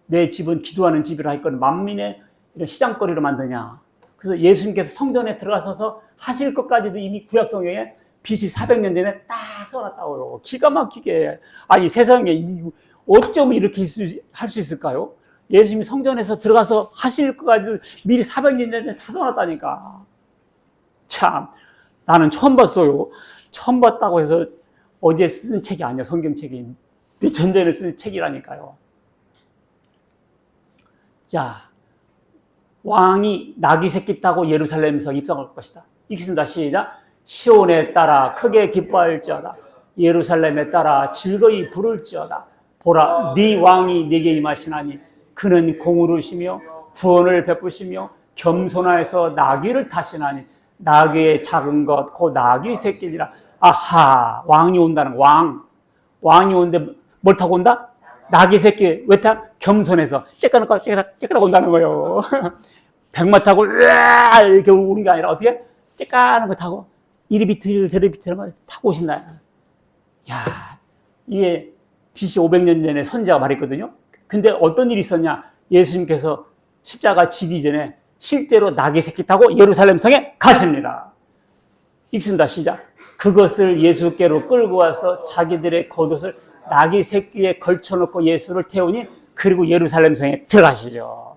내 집은 기도하는 집이라 할 건 만민의 이런 시장거리로 만드냐. 그래서 예수님께서 성전에 들어가셔서 하실 것까지도 이미 구약성경에 BC 400년 전에 딱 써놨다고요. 기가 막히게. 아니 세상에 어쩌면 이렇게 할 수 있을까요? 예수님이 성전에서 들어가서 하실 것까지도 미리 400년 전에 다 써놨다니까. 참 나는 처음 봤어요. 처음 봤다고 해서 어제 쓴 책이 아니야. 성경책이. 몇 년 전에 쓴 책이라니까요. 자, 왕이 나귀 새끼 타고 예루살렘에서 입성할 것이다. 읽습니다. 시작. 시온에 따라 크게 기뻐할지어다. 예루살렘에 따라 즐거이 부를지어다. 보라, 네 왕이 네게 임하시나니 그는 공의로우시며 구원을 베푸시며 겸손하여서 나귀를 타시나니 나귀의 작은 것 곧 나귀 새끼니라. 아하, 왕이 온다는 왕이 오는데 뭘 타고 온다? 나귀 새끼. 왜 타? 겸손해서 째까락 온다는 거예요. 백마 타고 이렇게 오는 게 아니라 어떻게? 째까는 거 타고 이리 비틀 저리 비틀 타고 오신다. 야, 이게 BC 500년 전에 선지자가 말했거든요. 근데 어떤 일이 있었냐? 예수님께서 십자가 지기 전에 실제로 나귀 새끼 타고 예루살렘 성에 가십니다. 읽습니다. 시작. 그것을 예수께로 끌고 와서 자기들의 겉옷을 나귀 새끼에 걸쳐놓고 예수를 태우니 그리고 예루살렘 성에 들어가시죠.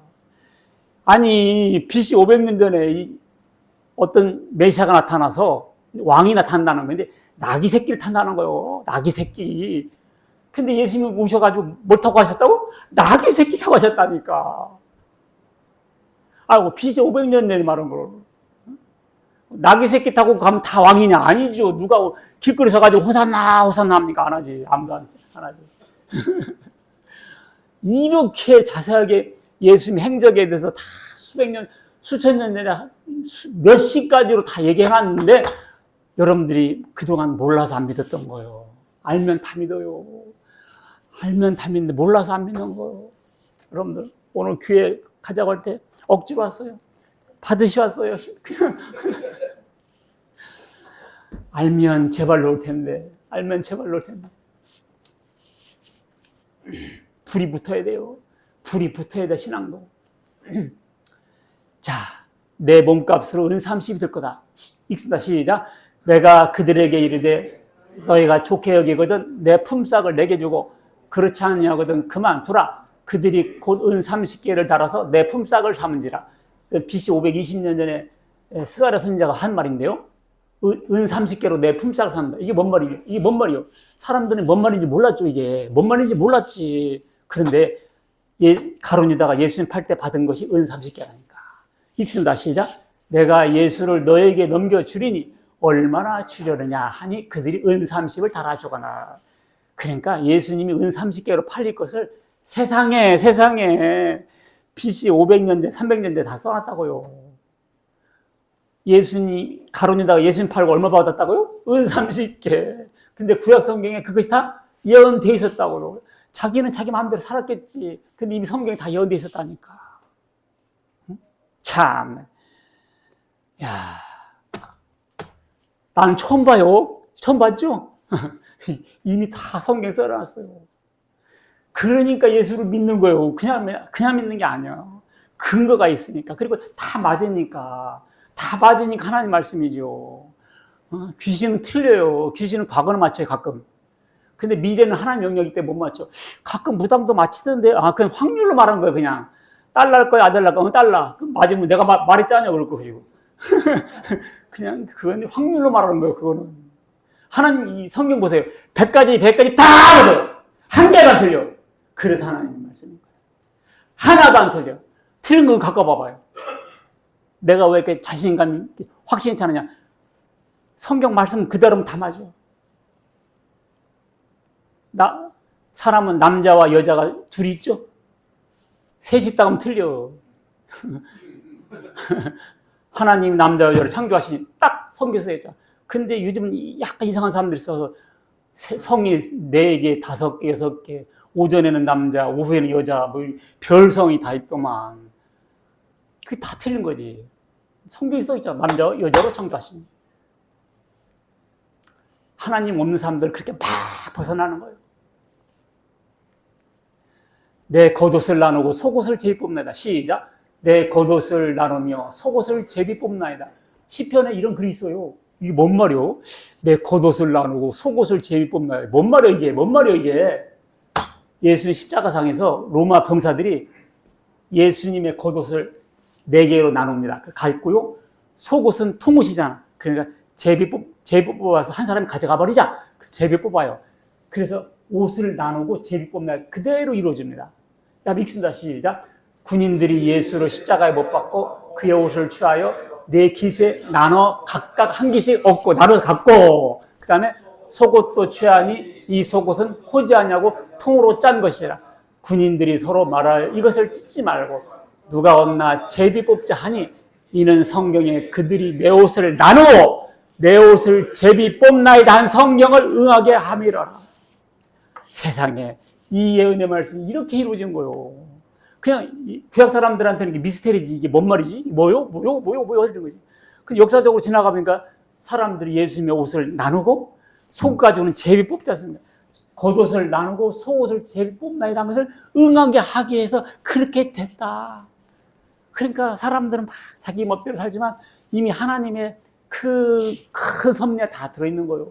아니 BC 500년 전에 어떤 메시아가 나타나서 왕이 나타난다는 건데 나귀 새끼를 탄다는 거예요. 나귀 새끼. 근데 예수님이 오셔가지고 뭘 타고 하셨다고? 나귀 새끼 타고 하셨다니까. 아이고 BC 500년 전에 말한 거. 나귀 새끼 타고 가면 다 왕이냐? 아니죠. 누가 길거리 서가지고 호산나 합니까? 안 하지. 아무도 안 하지. 이렇게 자세하게 예수님 행적에 대해서 다 수백 년, 수천 년 전에 몇 시까지로 다 얘기해놨는데 여러분들이 그동안 몰라서 안 믿었던 거예요. 알면 다 믿어요. 알면 다 믿는데 몰라서 안 믿는 거예요. 여러분들 오늘 교회 가자고 할 때 억지로 왔어요. 받으시 왔어요. 그냥 알면 제발 놓을 텐데, 알면 제발 놓을 텐데. 불이 붙어야 돼요. 불이 붙어야 돼, 신앙도. 자, 내 몸값으로 은 30이 될 거다. 읽습니다. 시작. 내가 그들에게 이르되 너희가 좋게 여기거든 내 품삯을 내게 주고 그렇지 않냐거든 그만두라. 그들이 곧 은 30개를 달아서 내 품삯을 삼은지라. BC 520년 전에 스가랴 선지자가 한 말인데요. 은 30개로 내 품삯을 삼는다. 이게 뭔 말이에요? 이게 뭔 말이에요? 사람들은 뭔 말인지 몰랐죠, 이게. 뭔 말인지 몰랐지. 그런데 가룟 유다가 예수님 팔 때 받은 것이 은 30개라니까. 읽습니다. 시작. 내가 예수를 너에게 넘겨주리니 얼마나 주려느냐 하니 그들이 은 30을 달아주거나. 그러니까 예수님이 은 30개로 팔릴 것을 세상에 BC 500년대, 300년대 다 써놨다고요. 예수님, 가룟 유다가 예수님 팔고 얼마 받았다고요? 은 30개. 근데 구약 성경에 그것이 다 예언돼 있었다고요. 자기는 자기 마음대로 살았겠지. 근데 이미 성경에 다 예언돼 있었다니까. 참. 야, 나는 처음 봐요. 처음 봤죠? 이미 다 성경에 써놨어요. 그러니까 예수를 믿는 거예요. 그냥 믿는 게 아니야. 근거가 있으니까. 그리고 다 맞으니까 하나님 말씀이죠. 귀신은 틀려요. 귀신은 과거는 맞춰요, 가끔. 근데 미래는 하나님 영역이기 때문에 못 맞춰. 가끔 무당도 맞히던데, 그냥 확률로 말한 거예요, 그냥. 딸 날 거야, 아들 날 거야, 딸 나. 그럼 맞으면 내가 말이 짜냐, 그럴 거, 그리고. 그냥, 그건 확률로 말하는 거예요, 그거는. 하나님, 이 성경 보세요. 100가지 다 맞아요. 한 개도 안 틀려. 그래서 하나님 말씀인 거예요. 하나도 안 틀려. 틀린 거 갖고 봐봐요. 내가 왜 이렇게 자신감, 확신이 차느냐. 성경 말씀 그대로면 다 맞아요. 사람은 남자와 여자가 둘이 있죠? 셋이 있다면 틀려. 하나님 남자와 여자를 창조하시니 딱 성경에서 했죠. 근데 요즘은 약간 이상한 사람들이 있어서 성이 4개, 5개, 6개, 오전에는 남자, 오후에는 여자, 뭐 별성이 다 있더만. 그게 다 틀린 거지. 성경에 써있잖아. 남자, 여자로 창조하십니다. 하나님 없는 사람들 그렇게 막 벗어나는 거예요. 내 겉옷을 나누고 속옷을 제비 뽑나이다. 시작. 내 겉옷을 나누며 속옷을 제비 뽑나이다. 시편에 이런 글이 있어요. 이게 뭔 말이요? 내 겉옷을 나누고 속옷을 제비 뽑나이다. 뭔 말이야 이게? 뭔 말이야 이게? 예수님 십자가상에서 로마 병사들이 예수님의 겉옷을 4개로 나눕니다. 가 있고요. 속옷은 통옷이잖아. 그러니까 제비 뽑아서 한 사람이 가져가 버리자. 제비 뽑아요. 그래서 옷을 나누고 제비 뽑나 그대로 이루어집니다. 읽습니다. 시작. 군인들이 예수를 십자가에 못 박고 그의 옷을 취하여 4깃에 나눠 각각 한 깃씩 얻고 나눠 갖고 그 다음에 속옷도 취하니 이 속옷은 호지하냐고 통으로 짠 것이라. 군인들이 서로 말하여 이것을 찢지 말고 누가 얻나 제비 뽑자 하니 이는 성경에 그들이 내 옷을 나누어 내 옷을 제비 뽑나이다 한 성경을 응하게 함이라. 세상에 이 예언의 말씀이 이렇게 이루어진 거예요. 그냥 구약 사람들한테는 이게 미스테리지. 이게 뭔 말이지? 뭐요? 하는 거지. 그 역사적으로 지나가보니까 사람들이 예수님의 옷을 나누고 속 가지고는 제비 뽑지 않습니까? 겉옷을 나누고 속옷을 제비 뽑나이다 하는 것을 응하게 하기 위해서 그렇게 됐다. 그러니까 사람들은 막 자기 멋대로 살지만 이미 하나님의 그 큰 섭리가 다 들어있는 거예요.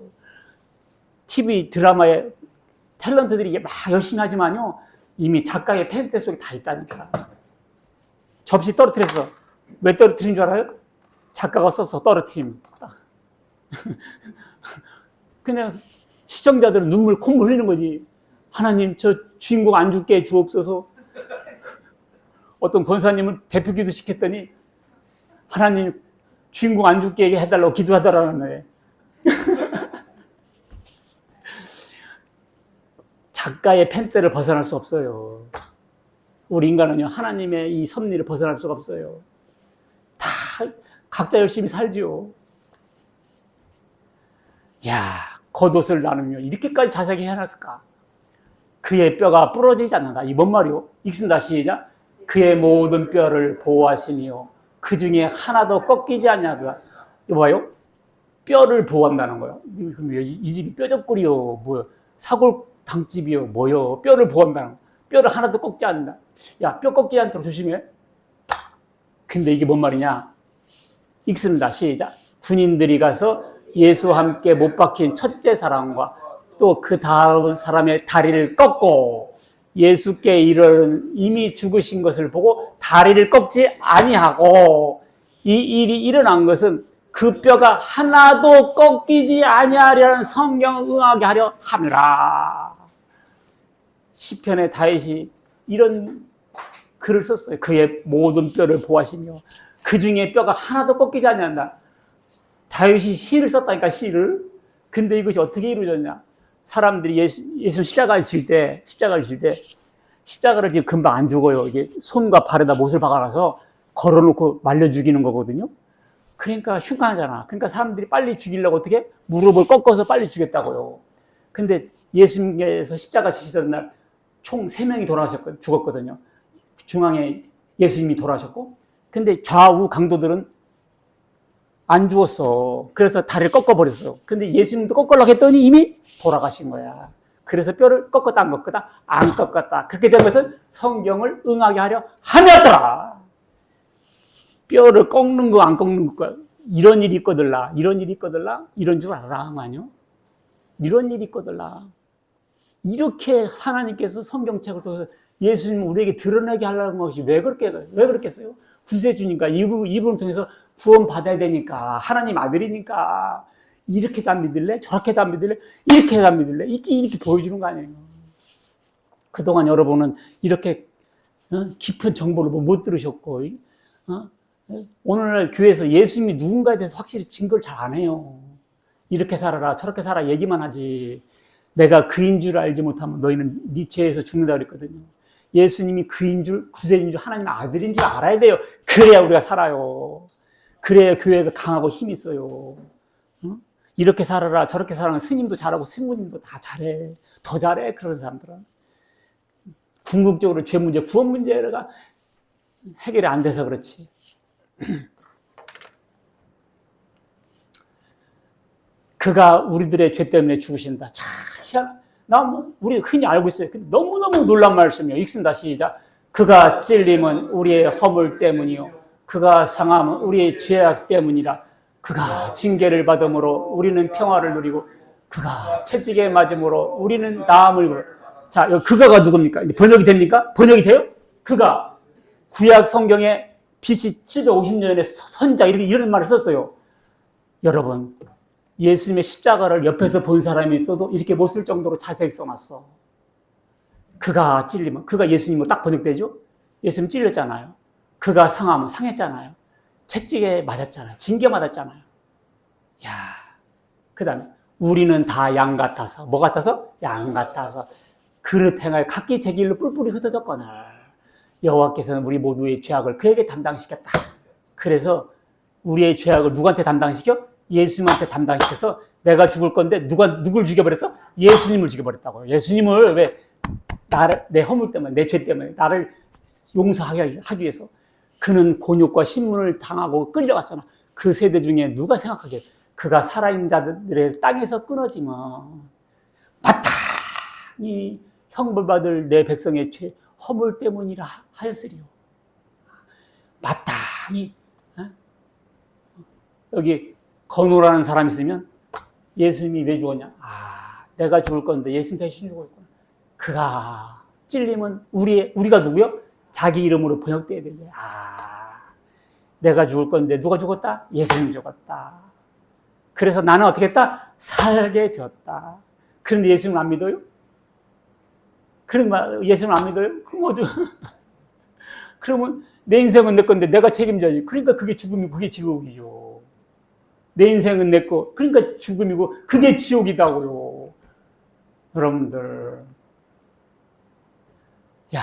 TV 드라마에 탤런트들이 막 열심히 하지만요, 이미 작가의 펜대 속에 다 있다니까. 접시 떨어뜨렸어. 왜 떨어뜨린 줄 알아요? 작가가 써서 떨어뜨림. 그냥 시청자들은 눈물 콧물 흘리는 거지. 하나님, 저 주인공 안 죽게 주옵소서. 어떤 권사님은 대표 기도 시켰더니 하나님 주인공 안 죽게 해달라고 기도하더라는 거예요. 작가의 펜대를 벗어날 수 없어요. 우리 인간은요, 하나님의 이 섭리를 벗어날 수가 없어요. 다 각자 열심히 살죠. 야, 겉옷을 나누며 이렇게까지 자세하게 해놨을까? 그의 뼈가 부러지지 않는다. 이 뭔 말이요? 읽습니다. 시작. 그의 모든 뼈를 보호하시며 그 중에 하나도 꺾이지 않냐다. 이거 봐요. 뼈를 보호한다는 거예요. 이 집이 뼈적거리요. 뭐요? 사골탕집이요. 뭐요? 뼈를 보호한다는 거예요. 뼈를 하나도 꺾지 않는다. 야, 뼈 꺾이지 않도록 조심해. 근데 이게 뭔 말이냐? 읽습니다. 시작. 군인들이 가서 예수와 함께 못 박힌 첫째 사람과 또 그 다음 사람의 다리를 꺾고 예수께 이르는 이미 죽으신 것을 보고 다리를 꺾지 아니하고 이 일이 일어난 것은 그 뼈가 하나도 꺾이지 아니하려는 성경을 응하게 하려 함이라. 시편의 다윗이 이런 글을 썼어요. 그의 모든 뼈를 보호하시며 그 중에 뼈가 하나도 꺾이지 아니한다. 다윗이 시를 썼다니까, 시를. 근데 이것이 어떻게 이루어졌냐? 사람들이 예수 십자가를 질 때 십자가를 지금 금방 안 죽어요. 이게 손과 발에다 못을 박아놔서 걸어놓고 말려 죽이는 거거든요. 그러니까 흉하잖아. 그러니까 사람들이 빨리 죽이려고 어떻게? 무릎을 꺾어서 빨리 죽였다고요. 근데 예수님께서 십자가 지시던 날 총 3명이 죽었거든요. 중앙에 예수님이 돌아가셨고, 근데 좌우 강도들은 안 죽었어. 그래서 다리를 꺾어버렸어. 근데 예수님도 꺾으려고 했더니 이미 돌아가신 거야. 그래서 뼈를 꺾었다 안 꺾었다? 안 꺾었다. 그렇게 된 것은 성경을 응하게 하려 함이었더라. 뼈를 꺾는 거 안 꺾는 거 이런 일이 있거들라. 이런 줄 알아. 아니요? 이런 일이 있거들라. 이렇게 하나님께서 성경책을 통해서 예수님 우리에게 드러내게 하려는 것이 왜 그렇겠어요? 구세주니까 이분을 통해서 구원 받아야 되니까, 하나님 아들이니까, 이렇게도 안 믿을래? 저렇게도 안 믿을래? 이렇게도 안 믿을래? 이렇게 보여주는 거 아니에요. 그동안 여러분은 이렇게 깊은 정보를 못 들으셨고, 오늘날 교회에서 예수님이 누군가에 대해서 확실히 증거를 잘 안 해요. 이렇게 살아라, 저렇게 살아 얘기만 하지. 내가 그인 줄 알지 못하면 너희는 네 죄에서 죽는다 그랬거든요. 예수님이 그인 줄, 구세주인 줄, 하나님의 아들인 줄 알아야 돼요. 그래야 우리가 살아요. 그래야 교회가 강하고 힘이 있어요. 이렇게 살아라, 저렇게 살아라. 스님도 잘하고 스님도 다 잘해. 더 잘해, 그런 사람들은. 궁극적으로 죄 문제, 구원 문제가 해결이 안 돼서 그렇지. 그가 우리들의 죄 때문에 죽으신다. 참 희한하다. 우리 흔히 알고 있어요. 근데 너무너무 놀란 말씀이에요. 읽습니다. 시작. 그가 찔림은 우리의 허물 때문이요. 그가 상함은 우리의 죄악 때문이라. 그가 징계를 받음으로 우리는 평화를 누리고 그가 채찍에 맞음으로 우리는 나음을 입어. 자, 여기 그가가 누굽니까? 번역이 됩니까? 번역이 돼요? 그가 구약 성경에 BC 750년에 선자 이런 말을 썼어요. 여러분, 예수님의 십자가를 옆에서 본 사람이 있어도 이렇게 못 쓸 정도로 자세히 써놨어. 그가 찔리면, 그가 예수님으로 딱 번역되죠? 예수님 찔렸잖아요. 그가 상하면 상했잖아요. 채찍에 맞았잖아요. 징계 맞았잖아요. 야, 그 다음에 우리는 다 양 같아서, 뭐 같아서? 양 같아서 그릇 행하여 각기 제 길로 뿔뿔이 흩어졌거늘 여호와께서는 우리 모두의 죄악을 그에게 담당시켰다. 그래서 우리의 죄악을 누구한테 담당시켜? 예수님한테 담당시켜서 내가 죽을 건데 누굴 죽여버렸어? 예수님을 죽여버렸다고요. 예수님을 왜? 내 허물 때문에, 내 죄 때문에 나를 용서하기 위해서. 그는 곤욕과 신문을 당하고 끌려갔잖아. 그 세대 중에 누가 생각하기에 그가 살아있는 자들의 땅에서 끊어지면 마땅히 형벌받을 내 백성의 죄 허물 때문이라 하였으리요. 마땅히. 여기 건우라는 사람이 있으면 예수님이 왜 죽었냐? 내가 죽을 건데 예수님 대신 죽었구나. 그가 찔림은 우리가 누구요? 자기 이름으로 번역돼야 되게. 내가 죽을 건데 누가 죽었다? 예수님 죽었다. 그래서 나는 어떻게 했다? 살게 되었다. 그런데 예수님을 안 믿어요? 예수님을 안 믿어요? 그러면 내 인생은 내 건데 내가 책임져야지. 그러니까 그게 죽음이고 그게 지옥이죠. 내 인생은 내 거. 그러니까 죽음이고 그게 지옥이다고요. 여러분들. 야,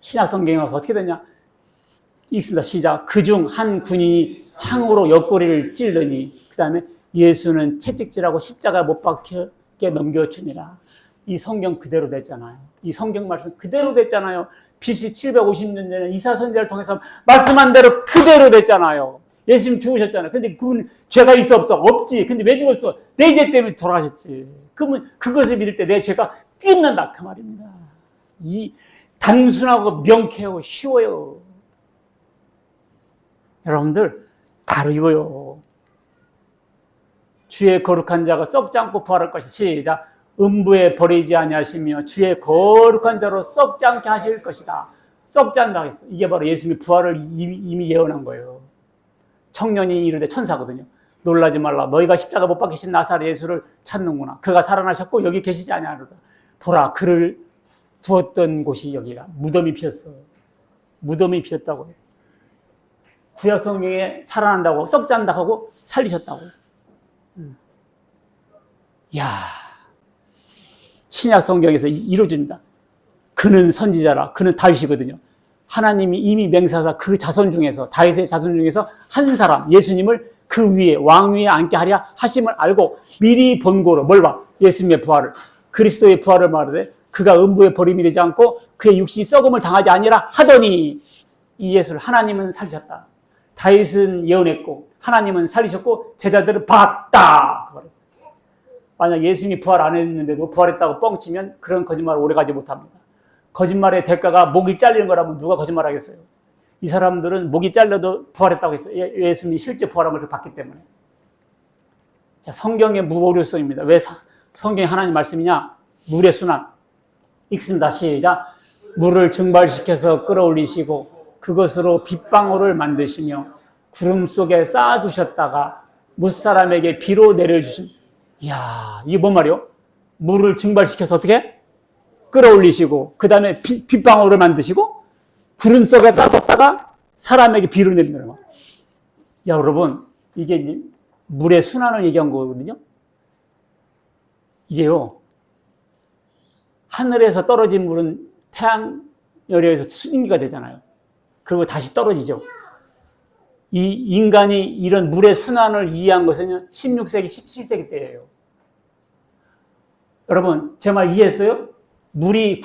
신약 성경에 와서 어떻게 되냐? 읽습니다. 시작. 그중 한 군인이 창으로 옆구리를 찔르니 그 다음에 예수는 채찍질하고 십자가 못 박혀 넘겨주니라. 이 성경 그대로 됐잖아요. 이 성경 말씀 그대로 됐잖아요. BC 750년 전에 이사 선지자를 통해서 말씀한 대로 그대로 됐잖아요. 예수님 죽으셨잖아요. 근데 그분 죄가 있어 없어? 없지. 근데 왜 죽었어? 내 죄 때문에 돌아가셨지. 그러면 그것을 믿을 때 내 죄가 뛰어난다 그 말입니다. 이 단순하고 명쾌하고 쉬워요. 여러분들 바로 이거요. 주의 거룩한 자가 썩지 않고 부활할 것이다. 시작. 음부에 버리지 아니하시며 주의 거룩한 자로 썩지 않게 하실 것이다. 썩지 않다 했어. 이게 바로 예수님이 부활을 이미 예언한 거예요. 청년이 이르되 천사거든요. 놀라지 말라. 너희가 십자가 못 박히신 나사렛 예수를 찾는구나. 그가 살아나셨고 여기 계시지 아니하리로다. 보라, 그를 두었던 곳이 여기라. 무덤이 비었어. 무덤이 비었다고요. 구약 성경에 살아난다고 썩지 않는다 하고 살리셨다고. 야, 신약 성경에서 이루어집니다. 그는 선지자라. 그는 다윗이거든요. 하나님이 이미 맹세하사 그 자손 중에서, 다윗의 자손 중에서 한 사람, 예수님을 그 위에 왕 위에 앉게 하랴 하심을 알고 미리 본고로 뭘 봐? 예수님의 부활을, 그리스도의 부활을 말하되 그가 음부에 버림이 되지 않고 그의 육신이 썩음을 당하지 아니라 하더니 이 예수를 하나님은 살리셨다. 다윗은 예언했고 하나님은 살리셨고 제자들은 봤다. 만약 예수님이 부활 안 했는데도 부활했다고 뻥치면 그런 거짓말을 오래가지 못합니다. 거짓말의 대가가 목이 잘리는 거라면 누가 거짓말하겠어요? 이 사람들은 목이 잘려도 부활했다고 했어요. 예수님이 실제 부활한 것을 봤기 때문에. 자, 성경의 무오류성입니다. 왜 성경이 하나님 말씀이냐? 물의 순환. 읽습니다. 시작. 물을 증발시켜서 끌어올리시고 그것으로 빗방울을 만드시며 구름 속에 쌓아두셨다가 무사람에게 비로 내려주신. 이야, 이게 뭔 말이요? 물을 증발시켜서 어떻게? 끌어올리시고 그 다음에 빗방울을 만드시고 구름 속에 쌓아뒀다가 사람에게 비를 내리는 거예요. 야, 여러분, 이게 이제 물의 순환을 얘기한 거거든요. 이게요, 하늘에서 떨어진 물은 태양 열에서 수증기가 되잖아요. 그리고 다시 떨어지죠. 이 인간이 이런 물의 순환을 이해한 것은 16세기, 17세기 때예요. 여러분, 제 말 이해했어요? 물이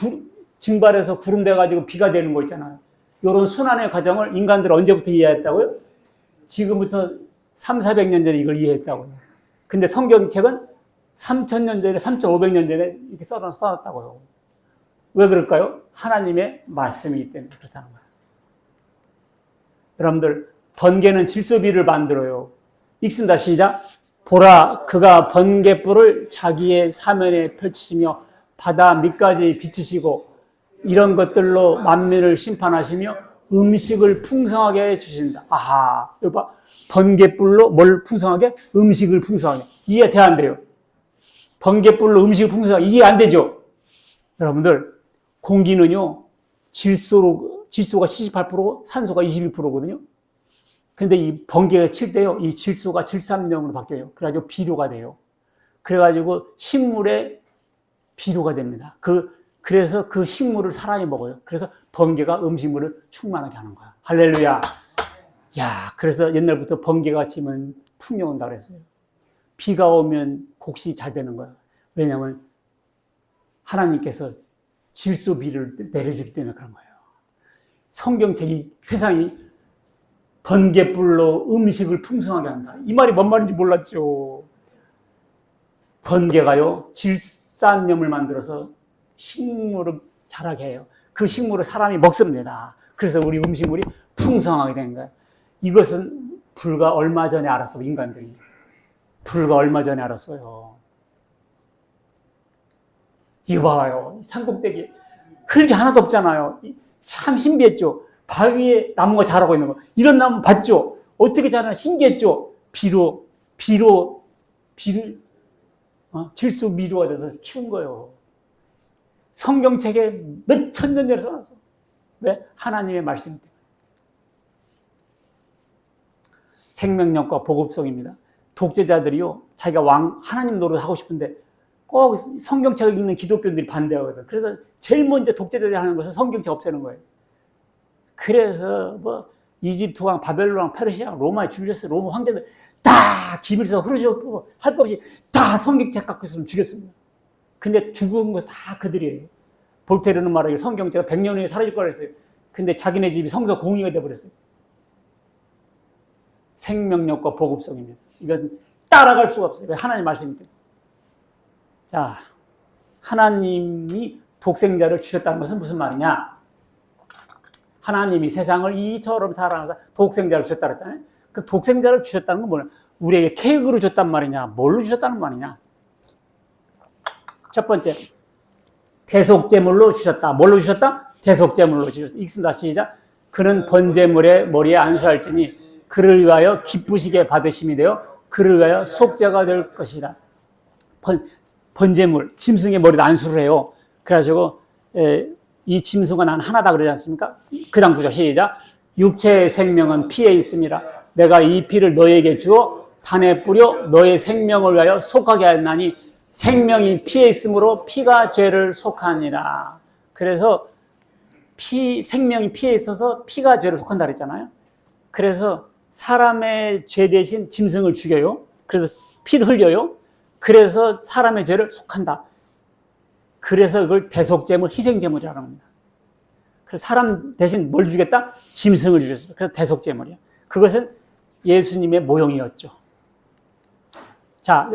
증발해서 구름 돼가지고 비가 되는 거 있잖아요. 이런 순환의 과정을 인간들 언제부터 이해했다고요? 지금부터 3,400년 전에 이걸 이해했다고요. 근데 성경책은 3,000년 전에, 3,500년 전에 이렇게 써놨다고요. 왜 그럴까요? 하나님의 말씀이기 때문에 그렇다는 거예요. 여러분들, 번개는 질소비를 만들어요. 읽습니다. 시작. 보라, 그가 번개불을 자기의 사면에 펼치시며 바다 밑까지 비추시고 이런 것들로 만민을 심판하시며 음식을 풍성하게 해주신다. 아하, 이거 봐. 번개불로 뭘 풍성하게? 음식을 풍성하게. 이해 돼, 안 돼요? 번개불로 음식을 풍성하게. 이해 안 되죠? 여러분들, 공기는요, 질소가 78%, 산소가 21%거든요. 근데 이 번개가 칠 때요, 이 질소가 질산염으로 바뀌어요. 그래가지고 비료가 돼요. 그래가지고 식물에 비료가 됩니다. 그래서 그 식물을 사람이 먹어요. 그래서 번개가 음식물을 충만하게 하는 거야. 할렐루야. 야, 그래서 옛날부터 번개가 치면 풍요 온다 그랬어요. 비가 오면 곡식이 잘 되는 거야. 왜냐하면 하나님께서 질소 비를 내려주기 때문에 그런 거예요. 성경책이 세상이 번개불로 음식을 풍성하게 한다. 이 말이 뭔 말인지 몰랐죠. 번개가요, 질산염을 만들어서 식물을 자라게 해요. 그 식물을 사람이 먹습니다. 그래서 우리 음식물이 풍성하게 된 거예요. 이것은 불과 얼마 전에 알았어요, 인간들이. 불과 얼마 전에 알았어요. 이거 봐요. 산꼭대기. 흙이 하나도 없잖아요. 참 신비했죠. 바위에 나무가 자라고 있는 거. 이런 나무 봤죠? 어떻게 자라나 신기했죠? 질소 비료가 돼서 키운 거예요. 성경책에 몇 천 년 전에 써놨어. 왜? 하나님의 말씀 때문에. 생명력과 보급성입니다. 독재자들이요, 자기가 하나님 노릇 하고 싶은데 꼭 성경책을 읽는 기독교인들이 반대하거든. 그래서 제일 먼저 독재자들이 하는 것은 성경책 없애는 거예요. 그래서 뭐 이집트 왕, 바벨론 왕, 페르시아 왕, 로마 줄리어스, 로마 황제들 다 기밀서 흐르죠. 할 것 없이 다 성경책 갖고 있으면 죽였습니다. 근데 죽은 거 다 그들이에요. 볼테르는 말하기를 성경책가 100년 후에 사라질 거라 했어요. 근데 자기네 집이 성서 공의가 돼버렸어요. 생명력과 보급성입니다. 이건 따라갈 수가 없어요. 하나님 말씀입니다. 자, 하나님이 독생자를 주셨다는 것은 무슨 말이냐? 하나님이 세상을 이처럼 사랑하사 독생자를 주셨다 그랬잖아요. 그 독생자를 주셨다는 건 뭐냐? 우리에게 계획으로 줬단 말이냐? 뭘로 주셨다는 말이냐? 첫 번째, 대속제물로 주셨다. 뭘로 주셨다? 대속제물로 주셨다. 읽습니다. 시작. 그는 번제물의 머리에 안수할지니 그를 위하여 기쁘시게 받으심이 되어 그를 위하여 속죄가 될 것이라. 번제물, 짐승의 머리에 안수를 해요. 그래가지고 이 짐승은 난 하나다 그러지 않습니까? 그 다음 구절 시작. 육체의 생명은 피에 있음이라. 내가 이 피를 너에게 주어 단에 뿌려 너의 생명을 위하여 속하게 하였나니 생명이 피에 있으므로 피가 죄를 속하니라. 그래서 생명이 피에 있어서 피가 죄를 속한다 그랬잖아요. 그래서 사람의 죄 대신 짐승을 죽여요. 그래서 피를 흘려요. 그래서 사람의 죄를 속한다. 그래서 그걸 대속제물, 희생제물이라고 합니다. 그래서 사람 대신 뭘 주겠다? 짐승을 주셨어요. 그래서 대속제물이야. 그것은 예수님의 모형이었죠. 자,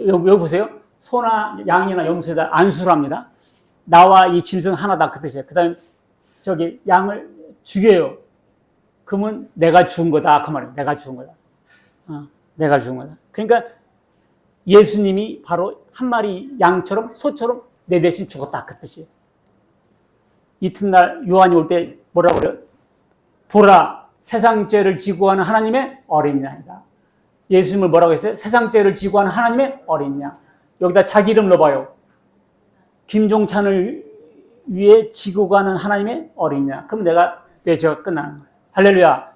여기 보세요. 소나 양이나 염소에다 안수를 합니다. 나와 이 짐승 하나다 그 뜻이에요. 그 다음에 저기 양을 죽여요. 그러면 내가 죽은 거다 그 말이에요. 내가 죽은 거다. 내가 죽은 거다. 그러니까 예수님이 바로 한 마리 양처럼 소처럼 내 대신 죽었다 그 뜻이에요. 이튿날 요한이 올 때 뭐라고 그래요? 보라 세상 죄를 지고 하는 하나님의 어린 양이다. 예수님을 뭐라고 했어요? 세상 죄를 지고 하는 하나님의 어린 양. 여기다 자기 이름 넣어봐요. 김종찬을 위해 지고 가는 하나님의 어린 양. 그럼 내 죄가 끝나는 거예요. 할렐루야.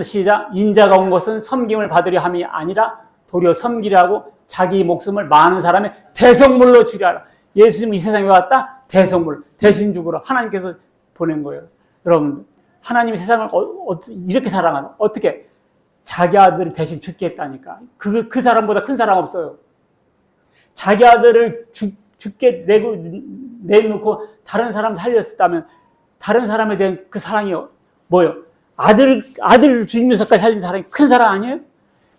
시작. 인자가 온 것은 섬김을 받으려 함이 아니라 도리어 섬기려고 자기 목숨을 많은 사람의 대속물로 주려 하라. 예수님이 이 세상에 왔다? 대속물. 대신 죽으러 하나님께서 보낸 거예요. 여러분, 하나님이 세상을 이렇게 사랑하다. 어떻게? 자기 아들을 대신 죽게 했다니까. 그 사람보다 큰 사랑 없어요. 자기 아들을 죽게 내놓고 다른 사람 살렸다면 다른 사람에 대한 그 사랑이 뭐예요? 아들을 죽이면서까지 살린 사랑이 큰 사랑 아니에요?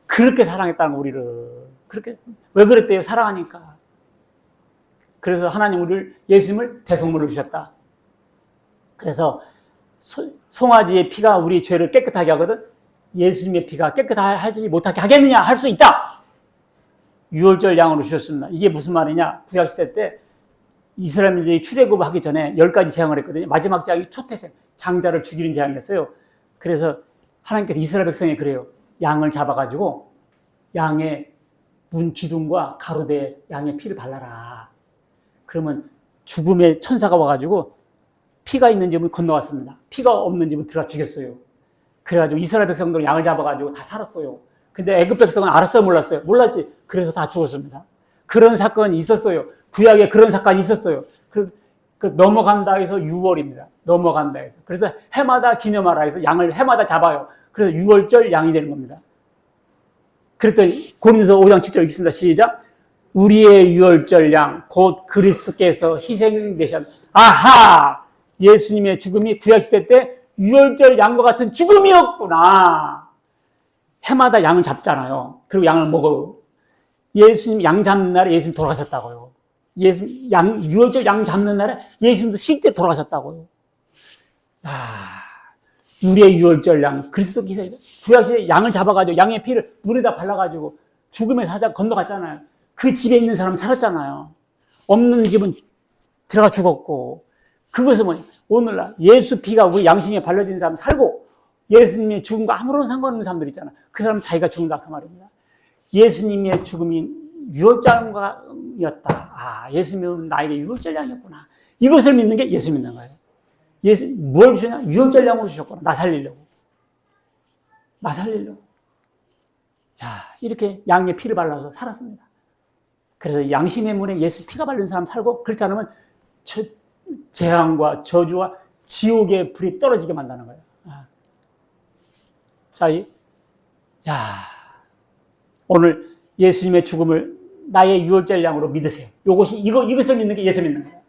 그렇게 사랑했다는 거, 우리를. 그렇게. 왜 그랬대요? 사랑하니까. 그래서 하나님 우리를, 예수님을 대속물로 주셨다. 그래서 송아지의 피가 우리 죄를 깨끗하게 하거든. 예수님의 피가 깨끗하지 못하게 하겠느냐? 할 수 있다. 유월절 양으로 주셨습니다. 이게 무슨 말이냐? 구약시대 때 이스라엘민족이 출애굽을 하기 전에 10가지 재앙을 했거든요. 마지막 재앙이 초태생, 장자를 죽이는 재앙이었어요. 그래서 하나님께서 이스라엘 백성에 그래요. 양을 잡아가지고 양의 문 기둥과 가로대에 양의 피를 발라라. 그러면 죽음의 천사가 와가지고 피가 있는 집은 건너왔습니다. 피가 없는 집은 들어가 죽였어요. 그래가지고 이스라엘 백성들은 양을 잡아가지고 다 살았어요. 근데 애굽 백성은 알았어요, 몰랐어요? 몰랐지. 그래서 다 죽었습니다. 그런 사건이 있었어요. 구약에 그런 사건이 있었어요. 그 넘어간다 해서 6월입니다. 넘어간다 해서. 그래서 해마다 기념하라 해서 양을 해마다 잡아요. 그래서 6월절 양이 되는 겁니다. 그랬더니 고린도서 5장 7절 읽습니다. 시작. 우리의 6월절 양 곧 그리스도께서 희생되셨. 아하! 예수님의 죽음이 구약시대 때 6월절 양과 같은 죽음이었구나. 해마다 양을 잡잖아요. 그리고 양을 먹어요. 예수님 양 잡는 날에 예수님 돌아가셨다고요. 예수님 6월절 양 잡는 날에 예수님도 실제 돌아가셨다고요. 우리의 6월절 양 그리스도 기사이다. 구약시대 양을 잡아가지고 양의 피를 물에다 발라가지고 죽음의 사자 건너갔잖아요. 그 집에 있는 사람 살았잖아요. 없는 집은 들어가 죽었고. 그것은 뭐냐? 오늘날 예수 피가 우리 양심에 발라진 사람 살고 예수님의 죽음과 아무런 상관없는 사람들 있잖아. 그 사람은 자기가 죽는다 그 말입니다. 예수님의 죽음이 유월절이었다. 예수님은 나에게 유월절량이었구나. 이것을 믿는 게 예수 믿는 거예요. 예수 뭘 주셨냐? 유월절량으로 주셨구나. 나 살리려고. 자, 이렇게 양의 피를 발라서 살았습니다. 그래서 양심의 문에 예수 피가 바른 사람 살고, 그렇지 않으면 재앙과 저주와 지옥의 불이 떨어지게 만드는 거예요. 자, 오늘 예수님의 죽음을 나의 유월절 양으로 믿으세요. 이것을 믿는 게 예수 믿는 거예요.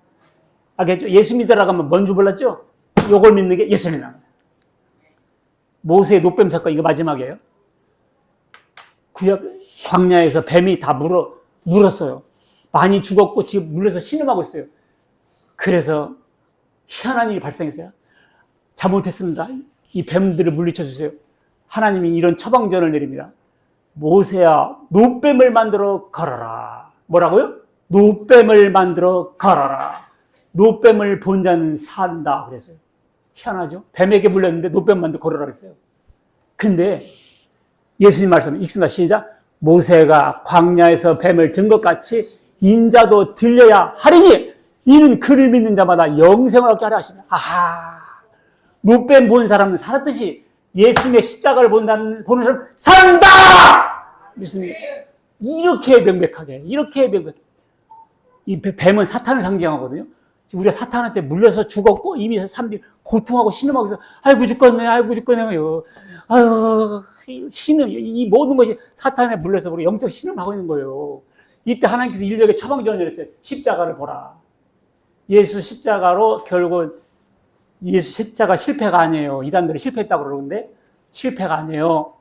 알겠죠? 예수 믿으라고 하면 뭔지 몰랐죠? 이걸 믿는 게 예수 믿는 거예요. 모세의 노뱀 사건, 이거 마지막이에요. 구약 광야에서 뱀이 다 물었어요. 많이 죽었고 지금 물려서 신음하고 있어요. 그래서 희한한 일이 발생했어요. 잘못했습니다. 이 뱀들을 물리쳐 주세요. 하나님이 이런 처방전을 내립니다. 모세야, 노뱀을 만들어 걸어라. 뭐라고요? 노뱀을 만들어 걸어라. 노뱀을 본 자는 산다 그랬어요. 희한하죠? 뱀에게 물렸는데 노뱀 만들어 걸어라 그랬어요. 근데 예수님 말씀 읽습니다. 시작. 모세가 광야에서 뱀을 든 것 같이 인자도 들려야 하리니 이는 그를 믿는 자마다 영생을 얻게 하려 하십니다. 아하, 노뱀 본 사람은 살았듯이 예수님의 십자가를 보는 사람은 산다! 믿습니다. 이렇게 명백하게. 이 뱀은 사탄을 상징하거든요. 우리가 사탄한테 물려서 죽었고 이미 사람들이 고통하고 신음하고 있어. 아이고 죽겠네요. 아유, 신음, 이 모든 것이 사탄에 물려서 우리 영적 신음하고 있는 거예요. 이때 하나님께서 인류에게 처방전을 했어요. 십자가를 보라. 예수 십자가로 결국 예수 십자가 실패가 아니에요. 이단들이 실패했다고 그러는데 실패가 아니에요.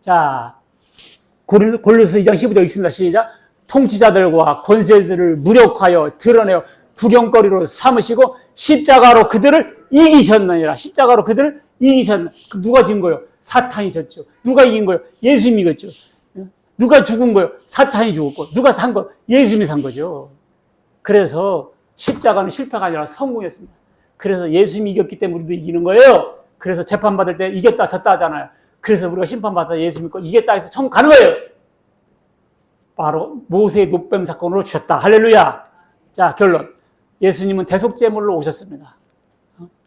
자, 골로새 2장 15절 있습니다. 시작. 통치자들과 권세들을 무력하여 드러내어 구경거리로 삼으시고 십자가로 그들을 이기셨느니라. 십자가로 그들을 이기셨나. 누가 진 거예요? 사탄이 졌죠. 누가 이긴 거예요? 예수님이 이겼죠. 누가 죽은 거예요? 사탄이 죽었고. 누가 산 거예요? 예수님이 산 거죠. 그래서 십자가는 실패가 아니라 성공이었습니다. 그래서 예수님이 이겼기 때문에 우리도 이기는 거예요. 그래서 재판받을 때 이겼다 졌다 하잖아요. 그래서 우리가 심판받아 예수 믿고 이겼다 해서 천국 가는 거예요. 바로 모세의 노뱀 사건으로 주셨다. 할렐루야. 자, 결론. 예수님은 대속제물로 오셨습니다.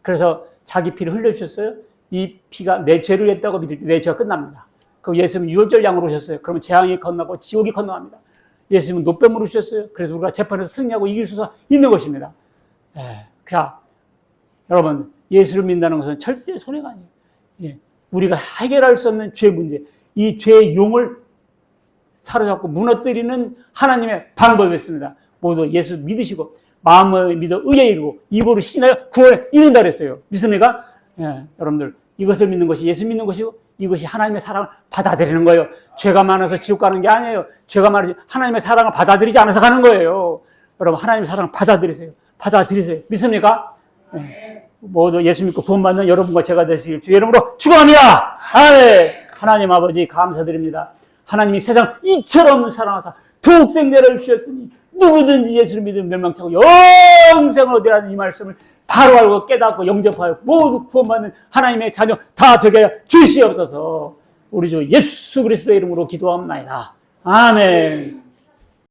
그래서 자기 피를 흘려주셨어요. 이 피가 내 죄를 했다고 믿을 때 내 죄가 끝납니다. 그 예수님은 유월절 양으로 오셨어요. 그러면 재앙이 건너고 지옥이 건너갑니다. 예수님은 노뱀으로 오셨어요. 그래서 우리가 재판에서 승리하고 이길 수 있는 것입니다. 여러분, 예수를 믿는다는 것은 절대 손해가 아니에요. 우리가 해결할 수 없는 죄 문제, 이 죄의 용을 사로잡고 무너뜨리는 하나님의 방법이었습니다. 모두 예수 믿으시고 마음을 믿어 의에 이르고 입으로 시인하여 구원에 이른다 그랬어요. 믿습니까? 여러분들, 이것을 믿는 것이 예수 믿는 것이고 이것이 하나님의 사랑을 받아들이는 거예요. 죄가 많아서 지옥 가는 게 아니에요. 죄가 많아서 하나님의 사랑을 받아들이지 않아서 가는 거예요. 여러분, 하나님의 사랑을 받아들이세요. 믿습니까? 모두 예수 믿고 구원받는 여러분과 제가 되시길 주의 이름으로 축원합니다. 아멘. 하나님 아버지 감사드립니다. 하나님이 세상 이처럼 사랑하사 독생자를 주셨으니 누구든지 예수를 믿으면 멸망치 않고 영생을 얻으라는 이 말씀을 바로 알고 깨닫고 영접하여 모두 구원받는 하나님의 자녀 다 되게 하여 주시옵소서. 우리 주 예수 그리스도의 이름으로 기도합니다. 아멘.